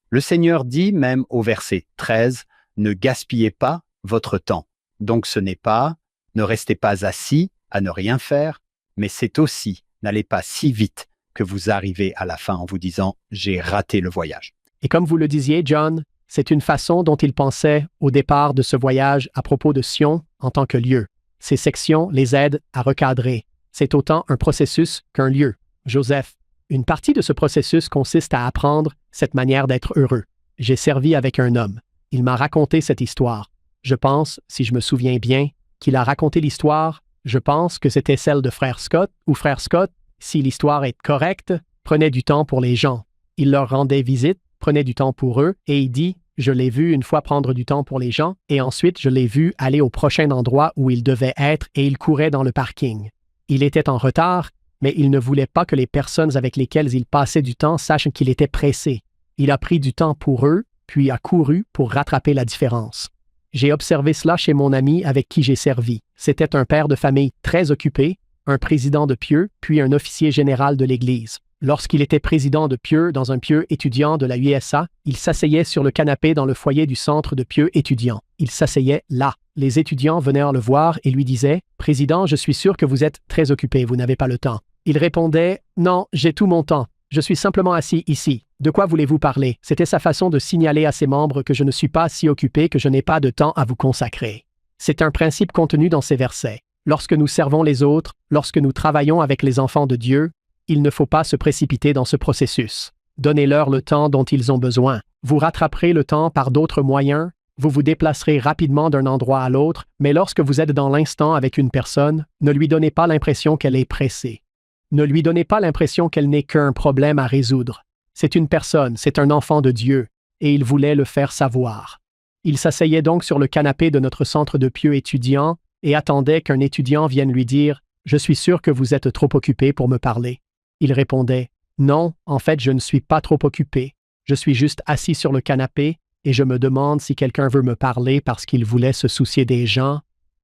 Le Seigneur dit même au verset 13, « Ne gaspillez pas votre temps ». Donc ce n'est pas « ne restez pas assis à ne rien faire », mais c'est aussi « n'allez pas si vite que vous arrivez à la fin en vous disant « j'ai raté le voyage ». Et comme vous le disiez, John, c'est une façon dont il pensait au départ de ce voyage à propos de Sion en tant que lieu. Ces sections les aident à recadrer. C'est autant un processus qu'un lieu. Joseph, une partie de ce processus consiste à apprendre cette manière d'être heureux. J'ai servi avec un homme. Il m'a raconté cette histoire. Je pense, si je me souviens bien, qu'il a raconté l'histoire. Je pense que c'était celle de Frère Scott, ou Frère Scott, si l'histoire est correcte, prenait du temps pour les gens. Il leur rendait visite, prenait du temps pour eux, et il dit « Je l'ai vu une fois prendre du temps pour les gens, et ensuite je l'ai vu aller au prochain endroit où il devait être et il courait dans le parking. Il était en retard, mais il ne voulait pas que les personnes avec lesquelles il passait du temps sachent qu'il était pressé. Il a pris du temps pour eux, puis a couru pour rattraper la différence. J'ai observé cela chez mon ami avec qui j'ai servi. C'était un père de famille très occupé, un président de pieux, puis un officier général de l'Église. Lorsqu'il était président de pieux dans un pieux étudiant de la USA, il s'asseyait sur le canapé dans le foyer du centre de pieux étudiants. Il s'asseyait là. Les étudiants venaient le voir et lui disaient « Président, je suis sûr que vous êtes très occupé, vous n'avez pas le temps. » Il répondait « Non, j'ai tout mon temps. Je suis simplement assis ici. De quoi voulez-vous parler ?» C'était sa façon de signaler à ses membres que je ne suis pas si occupé que je n'ai pas de temps à vous consacrer. C'est un principe contenu dans ces versets. Lorsque nous servons les autres, lorsque nous travaillons avec les enfants de Dieu, il ne faut pas se précipiter dans ce processus. Donnez-leur le temps dont ils ont besoin. Vous rattraperez le temps par d'autres moyens, vous vous déplacerez rapidement d'un endroit à l'autre, mais lorsque vous êtes dans l'instant avec une personne, ne lui donnez pas l'impression qu'elle est pressée. Ne lui donnez pas l'impression qu'elle n'est qu'un problème à résoudre. C'est une personne, c'est un enfant de Dieu, et il voulait le faire savoir. Il s'asseyait donc sur le canapé de notre centre de pieux étudiant et attendait qu'un étudiant vienne lui dire « Je suis sûr que vous êtes trop occupé pour me parler. » Il répondait « Non, en fait, je ne suis pas trop occupé. Je suis juste assis sur le canapé et je me demande si quelqu'un veut me parler parce qu'il voulait se soucier des gens. »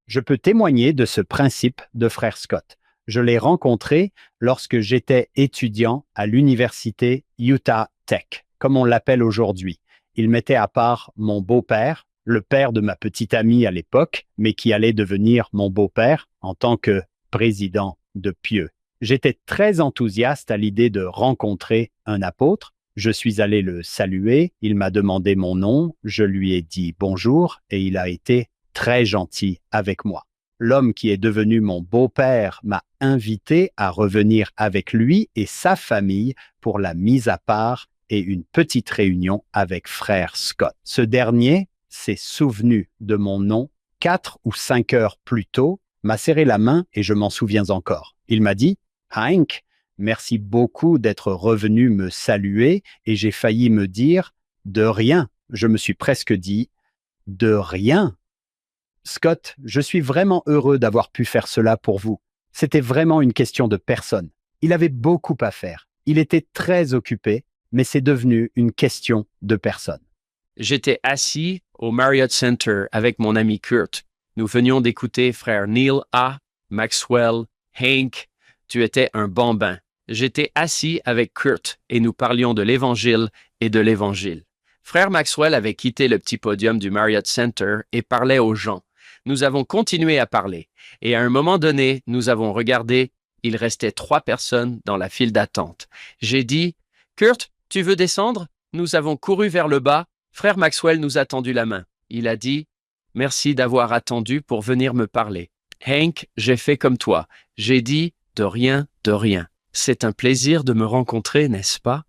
Je peux témoigner de ce principe de Frère Scott. Je l'ai rencontré lorsque j'étais étudiant à l'université Utah Tech, comme on l'appelle aujourd'hui. Il mettait à part mon beau-père, le père de ma petite amie à l'époque, mais qui allait devenir mon beau-père en tant que président de pieux. J'étais très enthousiaste à l'idée de rencontrer un apôtre. Je suis allé le saluer, il m'a demandé mon nom, je lui ai dit bonjour et il a été très gentil avec moi. L'homme qui est devenu mon beau-père m'a invité à revenir avec lui et sa famille pour la mise à part et une petite réunion avec Frère Scott. Ce dernier s'est souvenu de mon nom 4 ou 5 heures plus tôt, m'a serré la main et je m'en souviens encore. Il m'a dit « Hank, merci beaucoup d'être revenu me saluer » et j'ai failli me dire « de rien ». Je me suis presque dit « de rien ». Scott, je suis vraiment heureux d'avoir pu faire cela pour vous. C'était vraiment une question de personne. Il avait beaucoup à faire. Il était très occupé, mais c'est devenu une question de personne. J'étais assis au Marriott Center avec mon ami Kurt. Nous venions d'écouter frère Neil A., Maxwell, Hank. Tu étais un bambin. J'étais assis avec Kurt et nous parlions de l'Évangile et de l'Évangile. Frère Maxwell avait quitté le petit podium du Marriott Center et parlait aux gens. Nous avons continué à parler et à un moment donné, nous avons regardé. Il restait 3 personnes dans la file d'attente. J'ai dit « Kurt, tu veux descendre ?» Nous avons couru vers le bas. Frère Maxwell nous a tendu la main. Il a dit « Merci d'avoir attendu pour venir me parler. Hank, j'ai fait comme toi. J'ai dit, de rien, de rien. C'est un plaisir de me rencontrer, n'est-ce pas?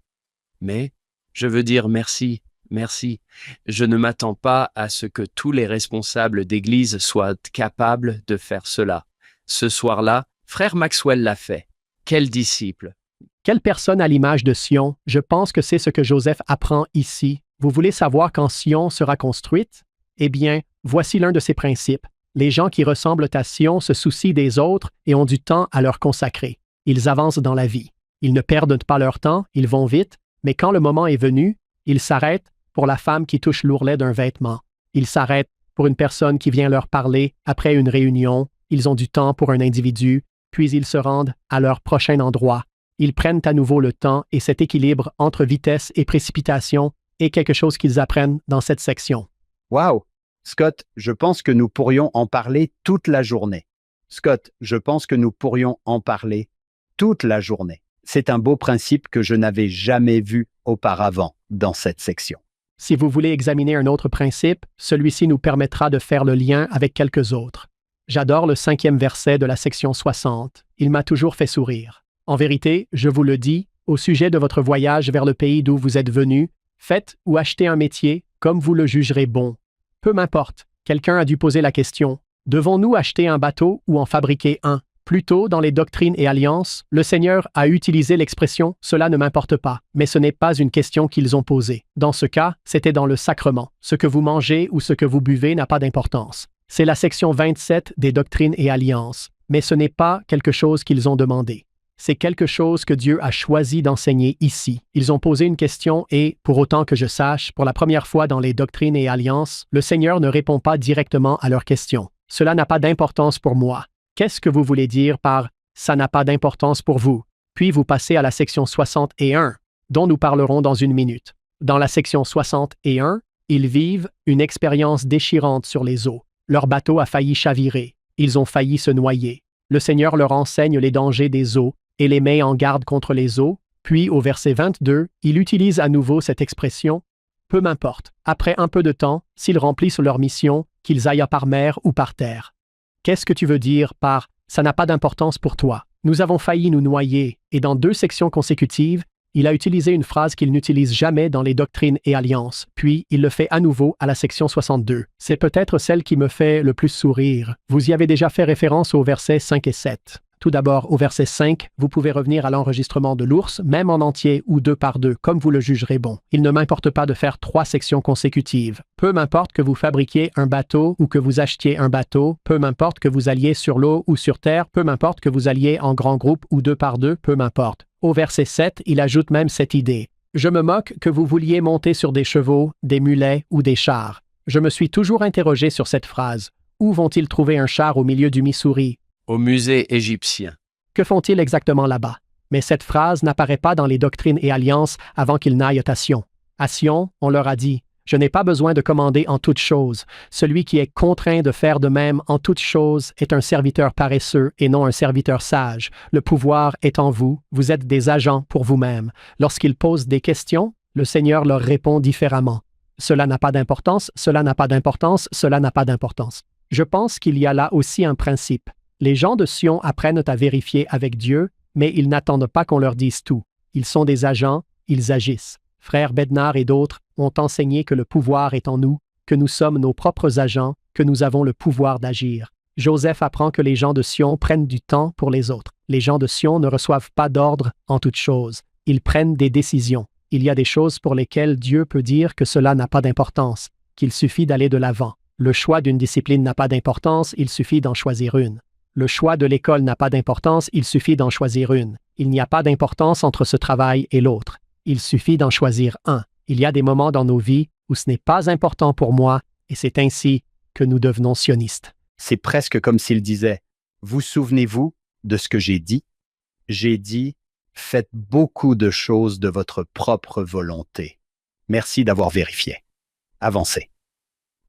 Mais, je veux dire merci, merci. Je ne m'attends pas à ce que tous les responsables d'église soient capables de faire cela. Ce soir-là, frère Maxwell l'a fait. Quel disciple! Quelle personne à l'image de Sion? Je pense que c'est ce que Joseph apprend ici. Vous voulez savoir quand Sion sera construite? Eh bien, voici l'un de ses principes. Les gens qui ressemblent à Sion se soucient des autres et ont du temps à leur consacrer. Ils avancent dans la vie. Ils ne perdent pas leur temps, ils vont vite, mais quand le moment est venu, ils s'arrêtent pour la femme qui touche l'ourlet d'un vêtement. Ils s'arrêtent pour une personne qui vient leur parler après une réunion. Ils ont du temps pour un individu, puis ils se rendent à leur prochain endroit. Ils prennent à nouveau le temps et cet équilibre entre vitesse et précipitation est quelque chose qu'ils apprennent dans cette section. Wow! Scott, je pense que nous pourrions en parler toute la journée. Scott, je pense que nous pourrions en parler toute la journée. C'est un beau principe que je n'avais jamais vu auparavant dans cette section. Si vous voulez examiner un autre principe, celui-ci nous permettra de faire le lien avec quelques autres. J'adore le 5e verset de la section 60. Il m'a toujours fait sourire. En vérité, je vous le dis, au sujet de votre voyage vers le pays d'où vous êtes venu, faites ou achetez un métier comme vous le jugerez bon. Peu m'importe, quelqu'un a dû poser la question, devons-nous acheter un bateau ou en fabriquer un? Plus tôt, dans les doctrines et alliances, le Seigneur a utilisé l'expression « cela ne m'importe pas », mais ce n'est pas une question qu'ils ont posée. Dans ce cas, c'était dans le sacrement. Ce que vous mangez ou ce que vous buvez n'a pas d'importance. C'est la section 27 des doctrines et alliances, mais ce n'est pas quelque chose qu'ils ont demandé. C'est quelque chose que Dieu a choisi d'enseigner ici. Ils ont posé une question et, pour autant que je sache, pour la première fois dans les doctrines et alliances, le Seigneur ne répond pas directement à leur question. Cela n'a pas d'importance pour moi. Qu'est-ce que vous voulez dire par « ça n'a pas d'importance pour vous » ? Puis vous passez à la section 61, dont nous parlerons dans une minute. Dans la section 61, ils vivent une expérience déchirante sur les eaux. Leur bateau a failli chavirer. Ils ont failli se noyer. Le Seigneur leur enseigne les dangers des eaux et les met en garde contre les eaux. Puis, au verset 22, il utilise à nouveau cette expression « peu m'importe, après un peu de temps, s'ils remplissent leur mission, qu'ils aillent par mer ou par terre. » Qu'est-ce que tu veux dire par « ça n'a pas d'importance pour toi » ? Nous avons failli nous noyer, et dans 2 sections consécutives, il a utilisé une phrase qu'il n'utilise jamais dans les doctrines et alliances, puis il le fait à nouveau à la section 62. C'est peut-être celle qui me fait le plus sourire. Vous y avez déjà fait référence aux versets 5 et 7. Tout d'abord, au verset 5, vous pouvez revenir à l'enregistrement de l'ours, même en entier ou 2 par 2, comme vous le jugerez bon. Il ne m'importe pas de faire 3 sections consécutives. Peu m'importe que vous fabriquiez un bateau ou que vous achetiez un bateau, peu m'importe que vous alliez sur l'eau ou sur terre, peu m'importe que vous alliez en grand groupe ou 2 par 2, peu m'importe. Au verset 7, il ajoute même cette idée. Je me moque que vous vouliez monter sur des chevaux, des mulets ou des chars. Je me suis toujours interrogé sur cette phrase. Où vont-ils trouver un char au milieu du Missouri? Au musée égyptien. Que font-ils exactement là-bas? Mais cette phrase n'apparaît pas dans les doctrines et alliances avant qu'ils n'aillent à Sion. À Sion, on leur a dit « Je n'ai pas besoin de commander en toutes choses. Celui qui est contraint de faire de même en toutes choses est un serviteur paresseux et non un serviteur sage. Le pouvoir est en vous, vous êtes des agents pour vous-même. » Lorsqu'ils posent des questions, le Seigneur leur répond différemment. Cela n'a pas d'importance, cela n'a pas d'importance, cela n'a pas d'importance. Je pense qu'il y a là aussi un principe. Les gens de Sion apprennent à vérifier avec Dieu, mais ils n'attendent pas qu'on leur dise tout. Ils sont des agents, ils agissent. Frère Bednar et d'autres ont enseigné que le pouvoir est en nous, que nous sommes nos propres agents, que nous avons le pouvoir d'agir. Joseph apprend que les gens de Sion prennent du temps pour les autres. Les gens de Sion ne reçoivent pas d'ordre en toutes choses. Ils prennent des décisions. Il y a des choses pour lesquelles Dieu peut dire que cela n'a pas d'importance, qu'il suffit d'aller de l'avant. Le choix d'une discipline n'a pas d'importance, il suffit d'en choisir une. Le choix de l'école n'a pas d'importance, il suffit d'en choisir une. Il n'y a pas d'importance entre ce travail et l'autre. Il suffit d'en choisir un. Il y a des moments dans nos vies où ce n'est pas important pour moi, et c'est ainsi que nous devenons sionistes. C'est presque comme s'il disait « Vous souvenez-vous de ce que j'ai dit? J'ai dit « Faites beaucoup de choses de votre propre volonté. Merci d'avoir vérifié. Avancez. »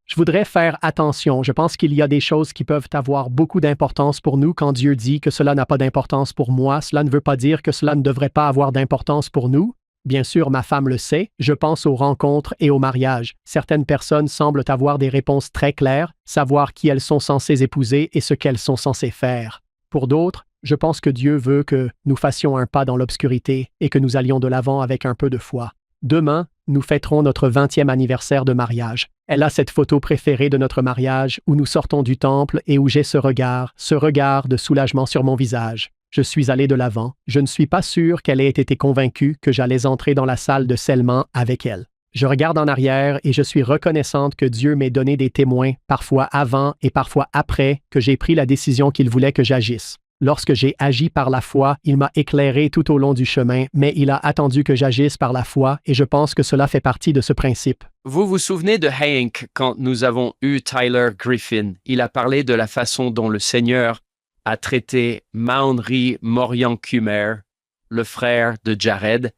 Je voudrais faire attention. Je pense qu'il y a des choses qui peuvent avoir beaucoup d'importance pour nous quand Dieu dit que cela n'a pas d'importance pour moi. Cela ne veut pas dire que cela ne devrait pas avoir d'importance pour nous. Bien sûr, ma femme le sait, je pense aux rencontres et aux mariages. Certaines personnes semblent avoir des réponses très claires, savoir qui elles sont censées épouser et ce qu'elles sont censées faire. Pour d'autres, je pense que Dieu veut que nous fassions un pas dans l'obscurité et que nous allions de l'avant avec un peu de foi. Demain, nous fêterons notre 20e anniversaire de mariage. Elle a cette photo préférée de notre mariage où nous sortons du temple et où j'ai ce regard de soulagement sur mon visage. Je suis allé de l'avant. Je ne suis pas sûr qu'elle ait été convaincue que j'allais entrer dans la salle de scellement avec elle. Je regarde en arrière et je suis reconnaissante que Dieu m'ait donné des témoins, parfois avant et parfois après que j'ai pris la décision qu'il voulait que j'agisse. Lorsque j'ai agi par la foi, il m'a éclairé tout au long du chemin, mais il a attendu que j'agisse par la foi et je pense que cela fait partie de ce principe. Vous vous souvenez de Hank quand nous avons eu Tyler Griffin? Il a parlé de la façon dont le Seigneur a traité Maunri Morian-Kumer, le frère de Jared,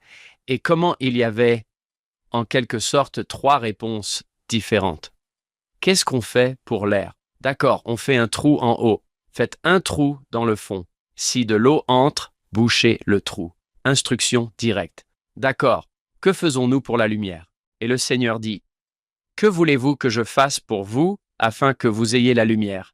et comment il y avait, en quelque sorte, 3 réponses différentes. Qu'est-ce qu'on fait pour l'air? D'accord, on fait un trou en haut. Faites un trou dans le fond. Si de l'eau entre, bouchez le trou. Instruction directe. D'accord, que faisons-nous pour la lumière? Et le Seigneur dit, « Que voulez-vous que je fasse pour vous afin que vous ayez la lumière? »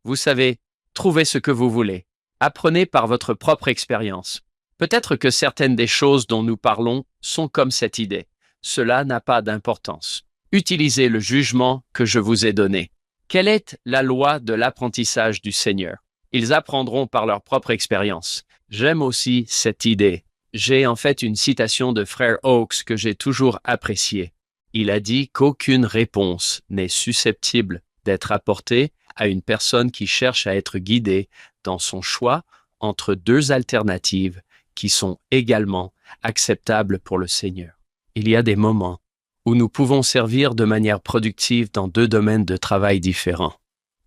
Vous savez, trouvez ce que vous voulez. Apprenez par votre propre expérience. Peut-être que certaines des choses dont nous parlons sont comme cette idée. Cela n'a pas d'importance. Utilisez le jugement que je vous ai donné. Quelle est la loi de l'apprentissage du Seigneur? Ils apprendront par leur propre expérience. J'aime aussi cette idée. J'ai en fait une citation de Frère Oakes que j'ai toujours appréciée. Il a dit qu'aucune réponse n'est susceptible d'être apportée à une personne qui cherche à être guidée dans son choix entre 2 alternatives qui sont également acceptables pour le Seigneur. Il y a des moments où nous pouvons servir de manière productive dans 2 domaines de travail différents.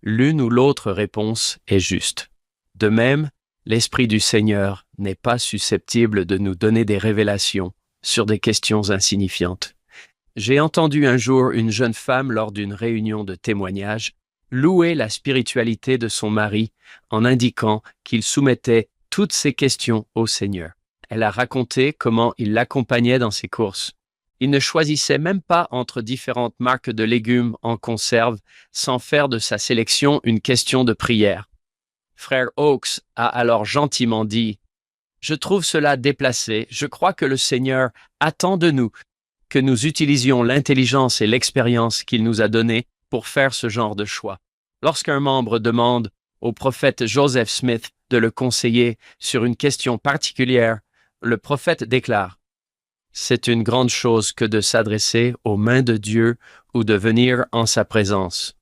L'une ou l'autre réponse est juste. De même, l'Esprit du Seigneur n'est pas susceptible de nous donner des révélations sur des questions insignifiantes. J'ai entendu un jour une jeune femme lors d'une réunion de témoignage louer la spiritualité de son mari en indiquant qu'il soumettait toutes ses questions au Seigneur. Elle a raconté comment il l'accompagnait dans ses courses. Il ne choisissait même pas entre différentes marques de légumes en conserve sans faire de sa sélection une question de prière. Frère Oakes a alors gentiment dit « Je trouve cela déplacé. Je crois que le Seigneur attend de nous que nous utilisions l'intelligence et l'expérience qu'il nous a données pour faire ce genre de choix. » Lorsqu'un membre demande au prophète Joseph Smith de le conseiller sur une question particulière, le prophète déclare « C'est une grande chose que de s'adresser aux mains de Dieu ou de venir en sa présence.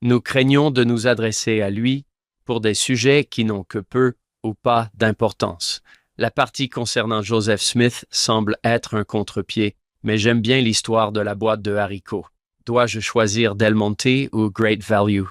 Nous craignons de nous adresser à lui pour des sujets qui n'ont que peu ou pas d'importance. » La partie concernant Joseph Smith semble être un contre-pied, mais j'aime bien l'histoire de la boîte de haricots. Dois-je choisir Del Monte ou Great Value?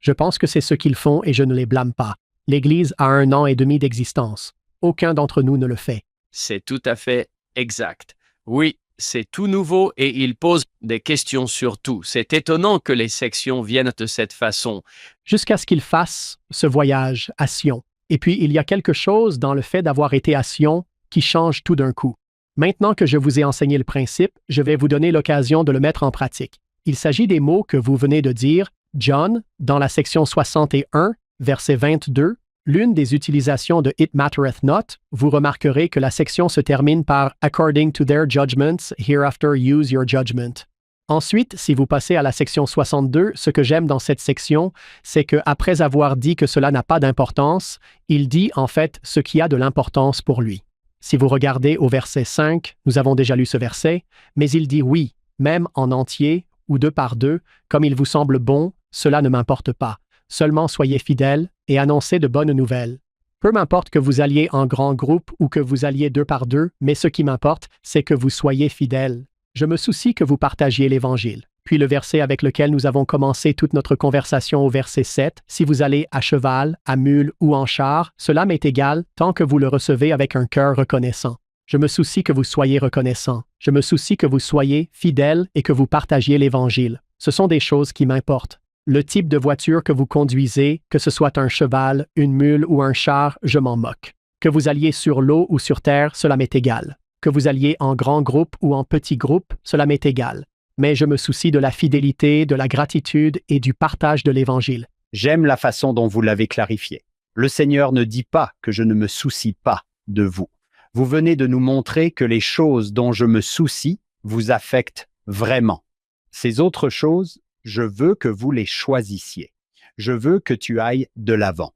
Je pense que c'est ce qu'ils font et je ne les blâme pas. L'Église a 1 an et demi d'existence. Aucun d'entre nous ne le fait. C'est tout à fait exact. Oui, c'est tout nouveau et il pose des questions sur tout. C'est étonnant que les sections viennent de cette façon. Jusqu'à ce qu'ils fassent ce voyage à Sion. Et puis, il y a quelque chose dans le fait d'avoir été à Sion qui change tout d'un coup. Maintenant que je vous ai enseigné le principe, je vais vous donner l'occasion de le mettre en pratique. Il s'agit des mots que vous venez de dire, John, dans la section 61, verset 22, l'une des utilisations de It mattereth not, vous remarquerez que la section se termine par According to their judgments, hereafter use your judgment. Ensuite, si vous passez à la section 62, ce que j'aime dans cette section, c'est qu'après avoir dit que cela n'a pas d'importance, il dit en fait ce qui a de l'importance pour lui. Si vous regardez au verset 5, nous avons déjà lu ce verset, mais il dit oui, même en entier ou 2 par 2, comme il vous semble bon, cela ne m'importe pas. Seulement soyez fidèles et annoncez de bonnes nouvelles. Peu m'importe que vous alliez en grand groupe ou que vous alliez 2 par 2, mais ce qui m'importe, c'est que vous soyez fidèles. Je me soucie que vous partagiez l'Évangile. Puis le verset avec lequel nous avons commencé toute notre conversation au verset 7, si vous allez à cheval, à mule ou en char, cela m'est égal tant que vous le recevez avec un cœur reconnaissant. Je me soucie que vous soyez reconnaissants. Je me soucie que vous soyez fidèles et que vous partagiez l'Évangile. Ce sont des choses qui m'importent. Le type de voiture que vous conduisez, que ce soit un cheval, une mule ou un char, je m'en moque. Que vous alliez sur l'eau ou sur terre, cela m'est égal. Que vous alliez en grand groupe ou en petit groupe, cela m'est égal. Mais je me soucie de la fidélité, de la gratitude et du partage de l'Évangile. J'aime la façon dont vous l'avez clarifié. Le Seigneur ne dit pas que je ne me soucie pas de vous. Vous venez de nous montrer que les choses dont je me soucie vous affectent vraiment. Ces autres choses, je veux que vous les choisissiez. Je veux que tu ailles de l'avant.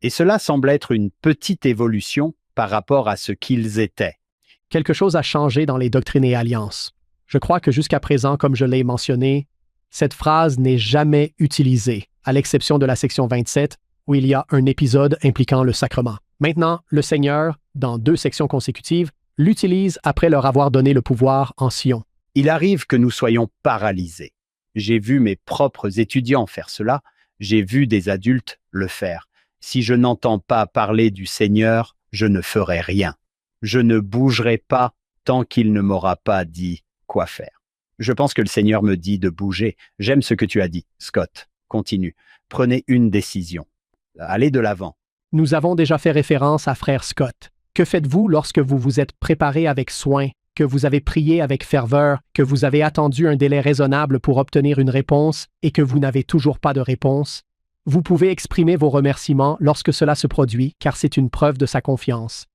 Et cela semble être une petite évolution par rapport à ce qu'ils étaient. Quelque chose a changé dans les doctrines et alliances. Je crois que jusqu'à présent, comme je l'ai mentionné, cette phrase n'est jamais utilisée, à l'exception de la section 27, où il y a un épisode impliquant le sacrement. Maintenant, le Seigneur, dans 2 sections consécutives, l'utilise après leur avoir donné le pouvoir en Sion. Il arrive que nous soyons paralysés. J'ai vu mes propres étudiants faire cela, j'ai vu des adultes le faire. Si je n'entends pas parler du Seigneur, je ne ferai rien. Je ne bougerai pas tant qu'il ne m'aura pas dit quoi faire. Je pense que le Seigneur me dit de bouger. J'aime ce que tu as dit, Scott. Continue. Prenez une décision. Allez de l'avant. Nous avons déjà fait référence à Frère Scott. Que faites-vous lorsque vous vous êtes préparé avec soin, que vous avez prié avec ferveur, que vous avez attendu un délai raisonnable pour obtenir une réponse et que vous n'avez toujours pas de réponse? Vous pouvez exprimer vos remerciements lorsque cela se produit, car c'est une preuve de sa confiance.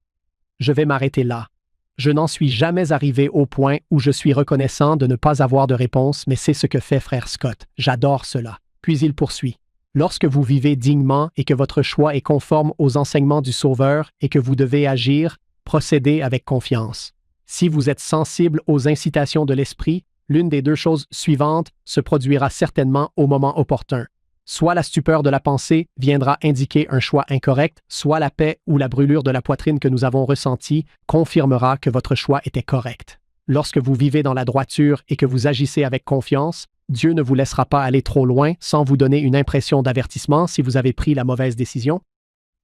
Je vais m'arrêter là. Je n'en suis jamais arrivé au point où je suis reconnaissant de ne pas avoir de réponse, mais c'est ce que fait Frère Scott. J'adore cela. Puis il poursuit. Lorsque vous vivez dignement et que votre choix est conforme aux enseignements du Sauveur et que vous devez agir, procédez avec confiance. Si vous êtes sensible aux incitations de l'esprit, l'une des 2 choses suivantes se produira certainement au moment opportun. Soit la stupeur de la pensée viendra indiquer un choix incorrect, soit la paix ou la brûlure de la poitrine que nous avons ressentie confirmera que votre choix était correct. Lorsque vous vivez dans la droiture et que vous agissez avec confiance, Dieu ne vous laissera pas aller trop loin sans vous donner une impression d'avertissement si vous avez pris la mauvaise décision.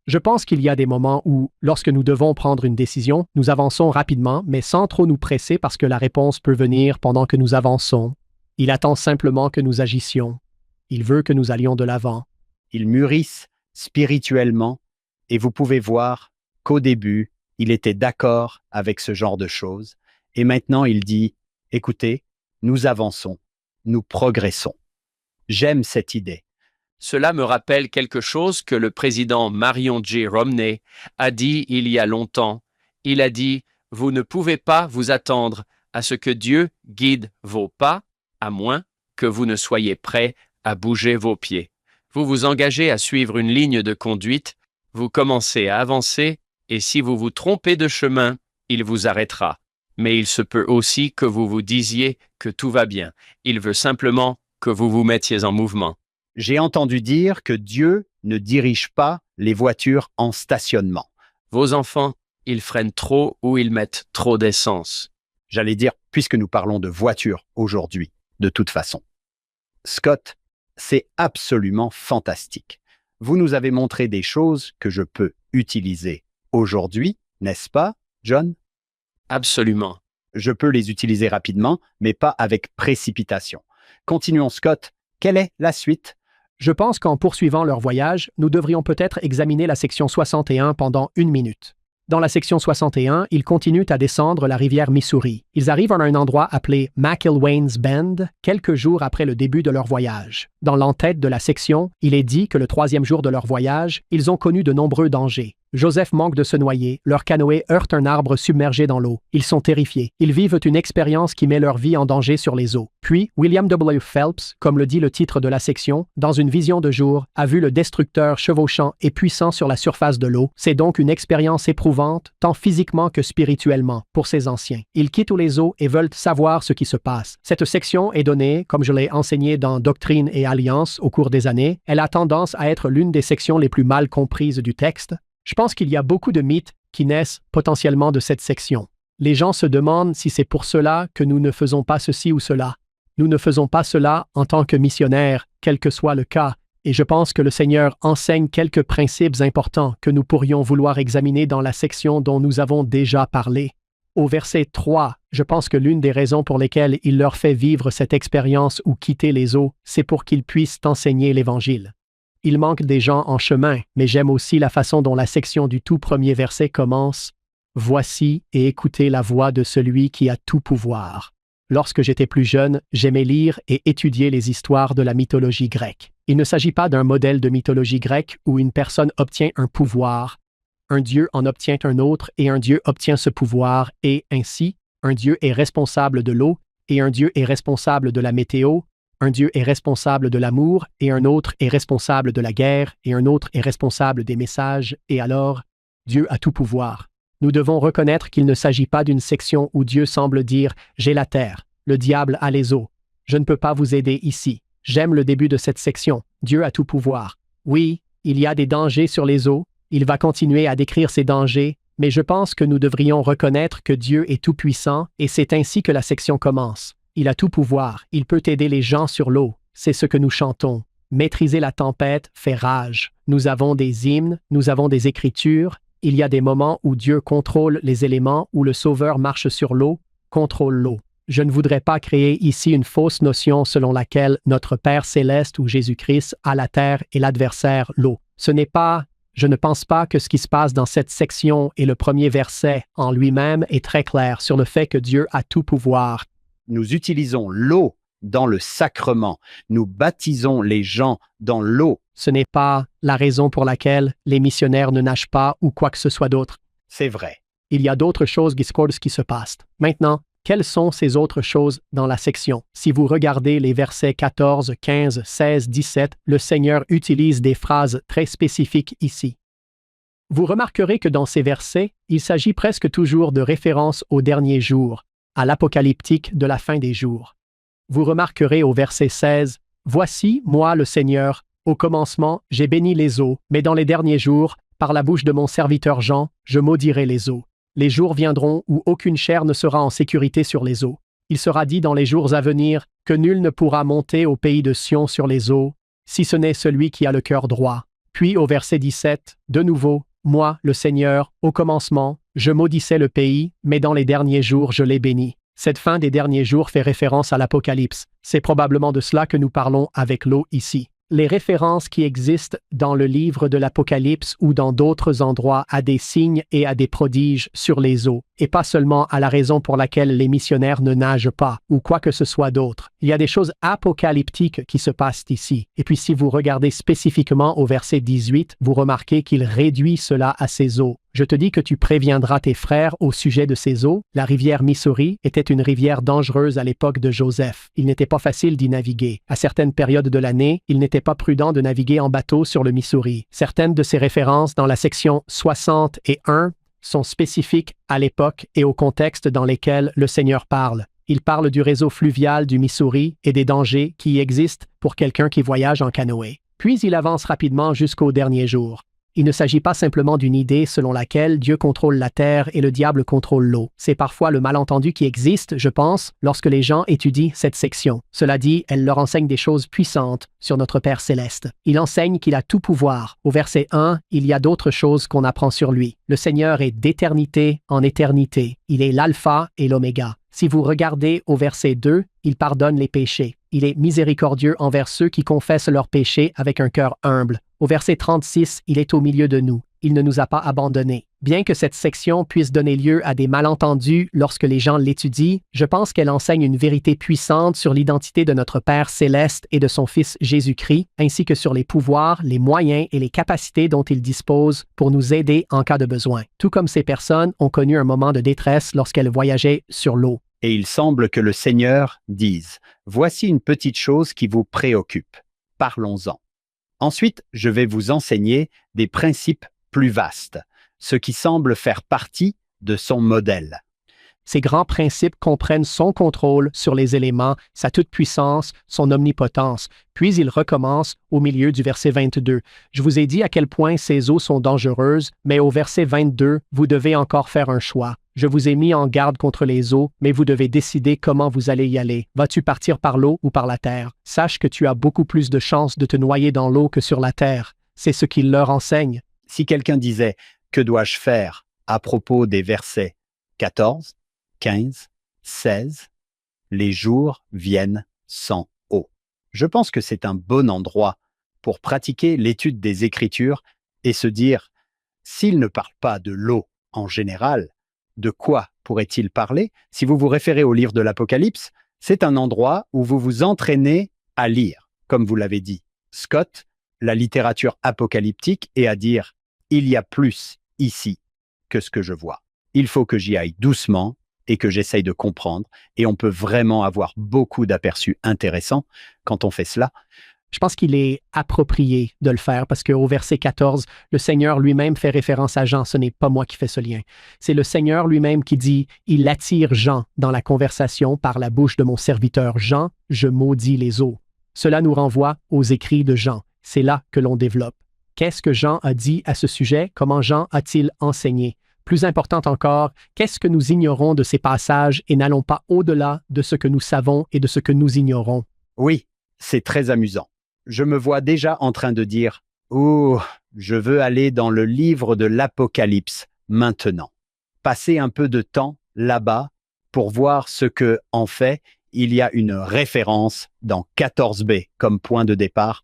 Je pense qu'il y a des moments où, lorsque nous devons prendre une décision, nous avançons rapidement, mais sans trop nous presser parce que la réponse peut venir pendant que nous avançons. Il attend simplement que nous agissions. Il veut que nous allions de l'avant. Ils mûrissent spirituellement et vous pouvez voir qu'au début, il était d'accord avec ce genre de choses. Et maintenant, il dit, écoutez, nous avançons, nous progressons. J'aime cette idée. Cela me rappelle quelque chose que le président Marion J. Romney a dit il y a longtemps. Il a dit « Vous ne pouvez pas vous attendre à ce que Dieu guide vos pas, à moins que vous ne soyez prêt à bouger vos pieds. Vous vous engagez à suivre une ligne de conduite, vous commencez à avancer, et si vous vous trompez de chemin, il vous arrêtera. Mais il se peut aussi que vous vous disiez que tout va bien. Il veut simplement que vous vous mettiez en mouvement. » J'ai entendu dire que Dieu ne dirige pas les voitures en stationnement. Vos enfants, ils freinent trop ou ils mettent trop d'essence. J'allais dire, puisque nous parlons de voitures aujourd'hui, de toute façon. Scott, c'est absolument fantastique. Vous nous avez montré des choses que je peux utiliser aujourd'hui, n'est-ce pas, John? Absolument. Je peux les utiliser rapidement, mais pas avec précipitation. Continuons, Scott. Quelle est la suite? Je pense qu'en poursuivant leur voyage, nous devrions peut-être examiner la section 61 pendant 1 minute. Dans la section 61, ils continuent à descendre la rivière Missouri. Ils arrivent à un endroit appelé McIlwain's Bend, quelques jours après le début de leur voyage. Dans l'entête de la section, il est dit que le 3e jour de leur voyage, ils ont connu de nombreux dangers. Joseph manque de se noyer, leur canoë heurte un arbre submergé dans l'eau. Ils sont terrifiés. Ils vivent une expérience qui met leur vie en danger sur les eaux. Puis, William W. Phelps, comme le dit le titre de la section, dans une vision de jour, a vu le destructeur chevauchant et puissant sur la surface de l'eau. C'est donc une expérience éprouvante, tant physiquement que spirituellement, pour ces anciens. Ils quittent les eaux et veulent savoir ce qui se passe. Cette section est donnée, comme je l'ai enseigné dans Doctrine et Alliance au cours des années. Elle a tendance à être l'une des sections les plus mal comprises du texte. Je pense qu'il y a beaucoup de mythes qui naissent potentiellement de cette section. Les gens se demandent si c'est pour cela que nous ne faisons pas ceci ou cela. Nous ne faisons pas cela en tant que missionnaires, quel que soit le cas, et je pense que le Seigneur enseigne quelques principes importants que nous pourrions vouloir examiner dans la section dont nous avons déjà parlé. Au verset 3, je pense que l'une des raisons pour lesquelles il leur fait vivre cette expérience ou quitter les eaux, c'est pour qu'ils puissent enseigner l'Évangile. Il manque des gens en chemin, mais j'aime aussi la façon dont la section du tout premier verset commence. Voici et écoutez la voix de celui qui a tout pouvoir. Lorsque j'étais plus jeune, j'aimais lire et étudier les histoires de la mythologie grecque. Il ne s'agit pas d'un modèle de mythologie grecque où une personne obtient un pouvoir, un dieu en obtient un autre et un dieu obtient ce pouvoir et, ainsi, un dieu est responsable de l'eau et un dieu est responsable de la météo, un dieu est responsable de l'amour et un autre est responsable de la guerre et un autre est responsable des messages et alors, Dieu a tout pouvoir. Nous devons reconnaître qu'il ne s'agit pas d'une section où Dieu semble dire « J'ai la terre, le diable a les eaux. Je ne peux pas vous aider ici. J'aime le début de cette section. Dieu a tout pouvoir. Oui, il y a des dangers sur les eaux. Il va continuer à décrire ces dangers, mais je pense que nous devrions reconnaître que Dieu est tout-puissant et c'est ainsi que la section commence. Il a tout pouvoir. Il peut aider les gens sur l'eau. C'est ce que nous chantons. Maîtriser la tempête fait rage. Nous avons des hymnes, nous avons des écritures. Il y a des moments où Dieu contrôle les éléments, où le Sauveur marche sur l'eau, contrôle l'eau. Je ne voudrais pas créer ici une fausse notion selon laquelle notre Père céleste ou Jésus-Christ a la terre et l'adversaire l'eau. Je ne pense pas que ce qui se passe dans cette section et le premier verset en lui-même est très clair sur le fait que Dieu a tout pouvoir. Nous utilisons l'eau dans le sacrement. Nous baptisons les gens dans l'eau. Ce n'est pas la raison pour laquelle les missionnaires ne nagent pas ou quoi que ce soit d'autre. C'est vrai. Il y a d'autres choses qui se passent. Maintenant, quelles sont ces autres choses dans la section? Si vous regardez les versets 14, 15, 16, 17, le Seigneur utilise des phrases très spécifiques ici. Vous remarquerez que dans ces versets, il s'agit presque toujours de références au dernier jour, à l'apocalyptique de la fin des jours. Vous remarquerez au verset 16, « Voici, moi le Seigneur, au commencement, j'ai béni les eaux, mais dans les derniers jours, par la bouche de mon serviteur Jean, je maudirai les eaux. Les jours viendront où aucune chair ne sera en sécurité sur les eaux. Il sera dit dans les jours à venir que nul ne pourra monter au pays de Sion sur les eaux, si ce n'est celui qui a le cœur droit. » Puis au verset 17, de nouveau, « Moi, le Seigneur, au commencement, je maudissais le pays, mais dans les derniers jours je l'ai béni. » Cette fin des derniers jours fait référence à l'Apocalypse. C'est probablement de cela que nous parlons avec l'eau ici. Les références qui existent dans le livre de l'Apocalypse ou dans d'autres endroits à des signes et à des prodiges sur les eaux, et pas seulement à la raison pour laquelle les missionnaires ne nagent pas, ou quoi que ce soit d'autre. Il y a des choses apocalyptiques qui se passent ici. Et puis si vous regardez spécifiquement au verset 18, vous remarquez qu'il réduit cela à ces eaux. Je te dis que tu préviendras tes frères au sujet de ces eaux. La rivière Missouri était une rivière dangereuse à l'époque de Joseph. Il n'était pas facile d'y naviguer. À certaines périodes de l'année, il n'était pas prudent de naviguer en bateau sur le Missouri. Certaines de ces références dans la section 61 sont spécifiques à l'époque et au contexte dans lesquels le Seigneur parle. Il parle du réseau fluvial du Missouri et des dangers qui y existent pour quelqu'un qui voyage en canoë. Puis il avance rapidement jusqu'au dernier jour. Il ne s'agit pas simplement d'une idée selon laquelle Dieu contrôle la terre et le diable contrôle l'eau. C'est parfois le malentendu qui existe, je pense, lorsque les gens étudient cette section. Cela dit, elle leur enseigne des choses puissantes sur notre Père céleste. Il enseigne qu'il a tout pouvoir. Au verset 1, il y a d'autres choses qu'on apprend sur lui. Le Seigneur est d'éternité en éternité. Il est l'alpha et l'oméga. Si vous regardez au verset 2, il pardonne les péchés. Il est miséricordieux envers ceux qui confessent leurs péchés avec un cœur humble. Au verset 36, il est au milieu de nous. Il ne nous a pas abandonnés. Bien que cette section puisse donner lieu à des malentendus lorsque les gens l'étudient, je pense qu'elle enseigne une vérité puissante sur l'identité de notre Père céleste et de son Fils Jésus-Christ, ainsi que sur les pouvoirs, les moyens et les capacités dont il dispose pour nous aider en cas de besoin. Tout comme ces personnes ont connu un moment de détresse lorsqu'elles voyageaient sur l'eau. Et il semble que le Seigneur dise « Voici une petite chose qui vous préoccupe. Parlons-en. » Ensuite, je vais vous enseigner des principes plus vastes, ce qui semble faire partie de son modèle. Ces grands principes comprennent son contrôle sur les éléments, sa toute-puissance, son omnipotence. Puis il recommence au milieu du verset 22. Je vous ai dit à quel point ces eaux sont dangereuses, mais au verset 22, vous devez encore faire un choix. Je vous ai mis en garde contre les eaux, mais vous devez décider comment vous allez y aller. Vas-tu partir par l'eau ou par la terre? Sache que tu as beaucoup plus de chances de te noyer dans l'eau que sur la terre. C'est ce qu'il leur enseigne. Si quelqu'un disait « Que dois-je faire ?» à propos des versets 14, 15, 16, les jours viennent sans eau. Je pense que c'est un bon endroit pour pratiquer l'étude des Écritures et se dire, s'il ne parle pas de l'eau en général, De quoi pourrait-il parler? Si vous vous référez au livre de l'Apocalypse, c'est un endroit où vous vous entraînez à lire, comme vous l'avez dit, Scott, la littérature apocalyptique, et à dire « il y a plus ici que ce que je vois ». Il faut que j'y aille doucement et que j'essaye de comprendre, et on peut vraiment avoir beaucoup d'aperçus intéressants quand on fait cela. Je pense qu'il est approprié de le faire parce qu'au verset 14, le Seigneur lui-même fait référence à Jean. Ce n'est pas moi qui fais ce lien. C'est le Seigneur lui-même qui dit « Il attire Jean dans la conversation par la bouche de mon serviteur Jean, je maudis les eaux ». Cela nous renvoie aux écrits de Jean. C'est là que l'on développe. Qu'est-ce que Jean a dit à ce sujet? Comment Jean a-t-il enseigné? Plus important encore, qu'est-ce que nous ignorons de ces passages et n'allons pas au-delà de ce que nous savons et de ce que nous ignorons? Oui, c'est très amusant. Je me vois déjà en train de dire « Oh, je veux aller dans le livre de l'Apocalypse maintenant. Passer un peu de temps là-bas pour voir ce que, en fait, il y a une référence dans 14b comme point de départ.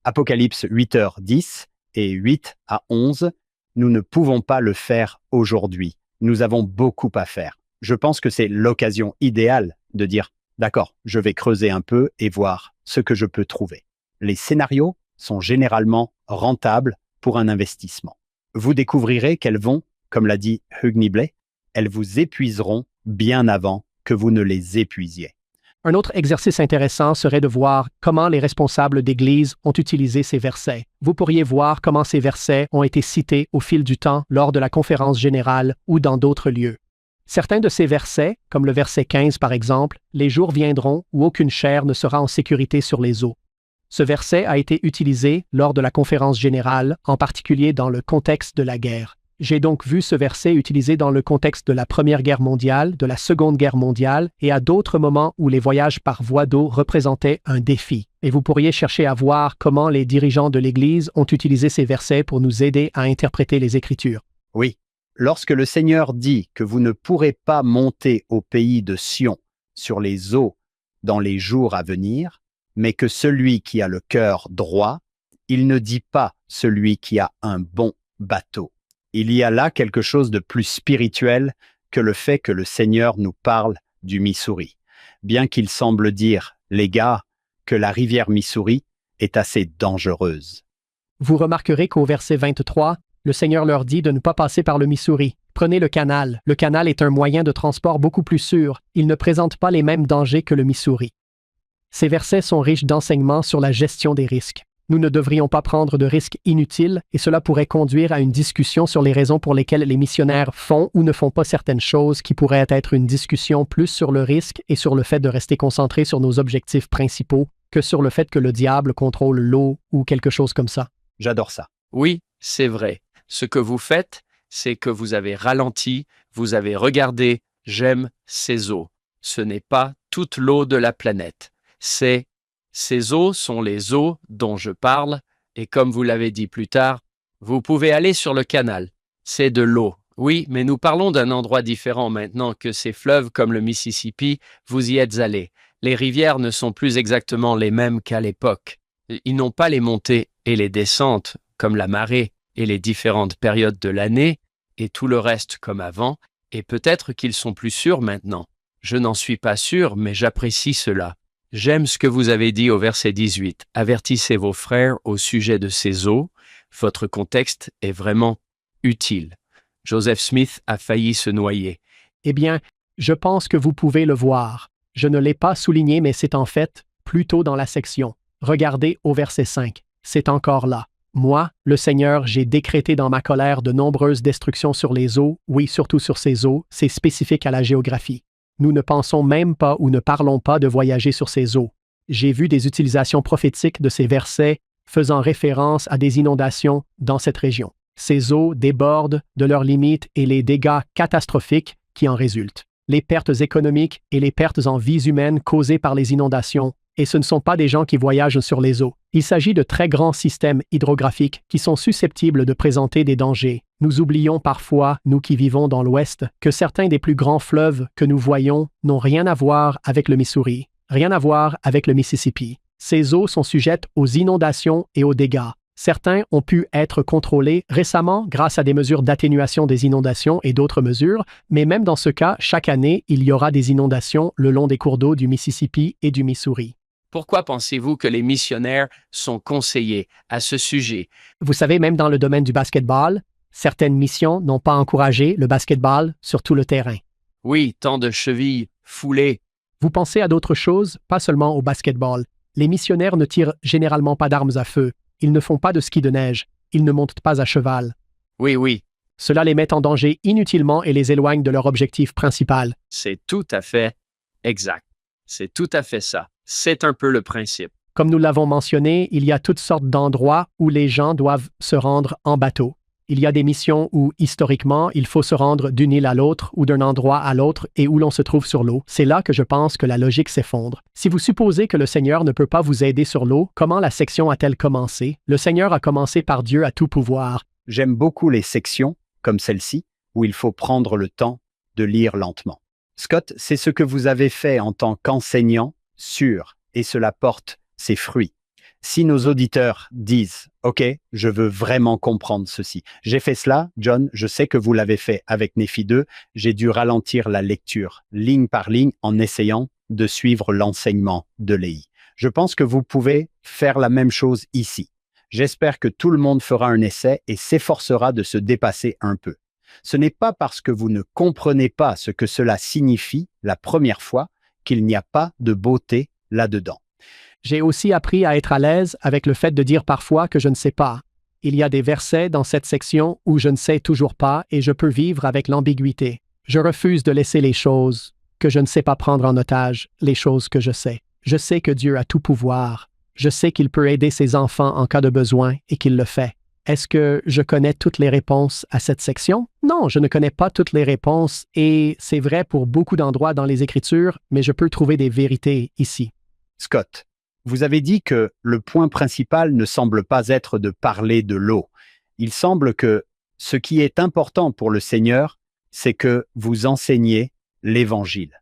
Apocalypse 8h10 et 8 à 11. Nous ne pouvons pas le faire aujourd'hui. Nous avons beaucoup à faire. Je pense que c'est l'occasion idéale de dire « D'accord, je vais creuser un peu et voir ce que je peux trouver. » Les scénarios sont généralement rentables pour un investissement. Vous découvrirez qu'elles vont, comme l'a dit Hugh Nibley, elles vous épuiseront bien avant que vous ne les épuisiez. Un autre exercice intéressant serait de voir comment les responsables d'Église ont utilisé ces versets. Vous pourriez voir comment ces versets ont été cités au fil du temps lors de la conférence générale ou dans d'autres lieux. Certains de ces versets, comme le verset 15 par exemple, « Les jours viendront où aucune chair ne sera en sécurité sur les eaux ». Ce verset a été utilisé lors de la conférence générale, en particulier dans le contexte de la guerre. J'ai donc vu ce verset utilisé dans le contexte de la Première Guerre mondiale, de la Seconde Guerre mondiale et à d'autres moments où les voyages par voie d'eau représentaient un défi. Et vous pourriez chercher à voir comment les dirigeants de l'Église ont utilisé ces versets pour nous aider à interpréter les Écritures. Oui, lorsque le Seigneur dit que vous ne pourrez pas monter au pays de Sion sur les eaux dans les jours à venir, mais que celui qui a le cœur droit, il ne dit pas celui qui a un bon bateau. Il y a là quelque chose de plus spirituel que le fait que le Seigneur nous parle du Missouri. Bien qu'il semble dire, les gars, que la rivière Missouri est assez dangereuse. Vous remarquerez qu'au verset 23, le Seigneur leur dit de ne pas passer par le Missouri. Prenez le canal. Le canal est un moyen de transport beaucoup plus sûr. Il ne présente pas les mêmes dangers que le Missouri. Ces versets sont riches d'enseignements sur la gestion des risques. Nous ne devrions pas prendre de risques inutiles et cela pourrait conduire à une discussion sur les raisons pour lesquelles les missionnaires font ou ne font pas certaines choses qui pourraient être une discussion plus sur le risque et sur le fait de rester concentré sur nos objectifs principaux que sur le fait que le diable contrôle l'eau ou quelque chose comme ça. J'adore ça. Oui, c'est vrai. Ce que vous faites, c'est que vous avez ralenti, vous avez regardé « j'aime ces eaux ». Ce n'est pas toute l'eau de la planète. Ces eaux sont les eaux dont je parle, et comme vous l'avez dit plus tard, vous pouvez aller sur le canal. C'est de l'eau. Oui, mais nous parlons d'un endroit différent maintenant que ces fleuves comme le Mississippi, vous y êtes allés. Les rivières ne sont plus exactement les mêmes qu'à l'époque. Ils n'ont pas les montées et les descentes, comme la marée et les différentes périodes de l'année, et tout le reste comme avant, et peut-être qu'ils sont plus sûrs maintenant. Je n'en suis pas sûr, mais j'apprécie cela. J'aime ce que vous avez dit au verset 18. Avertissez vos frères au sujet de ces eaux. Votre contexte est vraiment utile. Joseph Smith a failli se noyer. Eh bien, je pense que vous pouvez le voir. Je ne l'ai pas souligné, mais c'est en fait plutôt dans la section. Regardez au verset 5. C'est encore là. Moi, le Seigneur, j'ai décrété dans ma colère de nombreuses destructions sur les eaux. Oui, surtout sur ces eaux. C'est spécifique à la géographie. Nous ne pensons même pas ou ne parlons pas de voyager sur ces eaux. J'ai vu des utilisations prophétiques de ces versets faisant référence à des inondations dans cette région. Ces eaux débordent de leurs limites et les dégâts catastrophiques qui en résultent. Les pertes économiques et les pertes en vies humaines causées par les inondations. Et ce ne sont pas des gens qui voyagent sur les eaux. Il s'agit de très grands systèmes hydrographiques qui sont susceptibles de présenter des dangers. Nous oublions parfois, nous qui vivons dans l'Ouest, que certains des plus grands fleuves que nous voyons n'ont rien à voir avec le Missouri, rien à voir avec le Mississippi. Ces eaux sont sujettes aux inondations et aux dégâts. Certains ont pu être contrôlés récemment grâce à des mesures d'atténuation des inondations et d'autres mesures, mais même dans ce cas, chaque année, il y aura des inondations le long des cours d'eau du Mississippi et du Missouri. Pourquoi pensez-vous que les missionnaires sont conseillés à ce sujet? Vous savez, même dans le domaine du basketball, certaines missions n'ont pas encouragé le basketball sur tout le terrain. Oui, tant de chevilles foulées. Vous pensez à d'autres choses, pas seulement au basketball. Les missionnaires ne tirent généralement pas d'armes à feu. Ils ne font pas de ski de neige. Ils ne montent pas à cheval. Oui, Cela les met en danger inutilement et les éloigne de leur objectif principal. c'est tout à fait exact. C'est tout à fait ça. C'est un peu le principe. Comme nous l'avons mentionné, il y a toutes sortes d'endroits où les gens doivent se rendre en bateau. Il y a des missions où, historiquement, il faut se rendre d'une île à l'autre ou d'un endroit à l'autre et où l'on se trouve sur l'eau. C'est là que je pense que la logique s'effondre. Si vous supposez que le Seigneur ne peut pas vous aider sur l'eau, comment la section a-t-elle commencé? Le Seigneur a commencé par Dieu à tout pouvoir. J'aime beaucoup les sections, comme celle-ci, où il faut prendre le temps de lire lentement. Scott, c'est ce que vous avez fait en tant qu'enseignant sûr, et cela porte ses fruits. Si nos auditeurs disent « Ok, je veux vraiment comprendre ceci. J'ai fait cela, John, je sais que vous l'avez fait avec Néphi 2, j'ai dû ralentir la lecture, ligne par ligne, en essayant de suivre l'enseignement de Léhi. Je pense que vous pouvez faire la même chose ici. J'espère que tout le monde fera un essai et s'efforcera de se dépasser un peu. Ce n'est pas parce que vous ne comprenez pas ce que cela signifie la première fois qu'il n'y a pas de beauté là-dedans. J'ai aussi appris à être à l'aise avec le fait de dire parfois que je ne sais pas. Il y a des versets dans cette section où je ne sais toujours pas et je peux vivre avec l'ambiguïté. Je refuse de laisser les choses que je ne sais pas prendre en otage, les choses que je sais. Je sais que Dieu a tout pouvoir. Je sais qu'il peut aider ses enfants en cas de besoin et qu'il le fait. Est-ce que je connais toutes les réponses à cette section? Non, je ne connais pas toutes les réponses et c'est vrai pour beaucoup d'endroits dans les Écritures, mais je peux trouver des vérités ici. Scott, vous avez dit que le point principal ne semble pas être de parler de l'eau. Il semble que ce qui est important pour le Seigneur, c'est que vous enseigniez l'Évangile.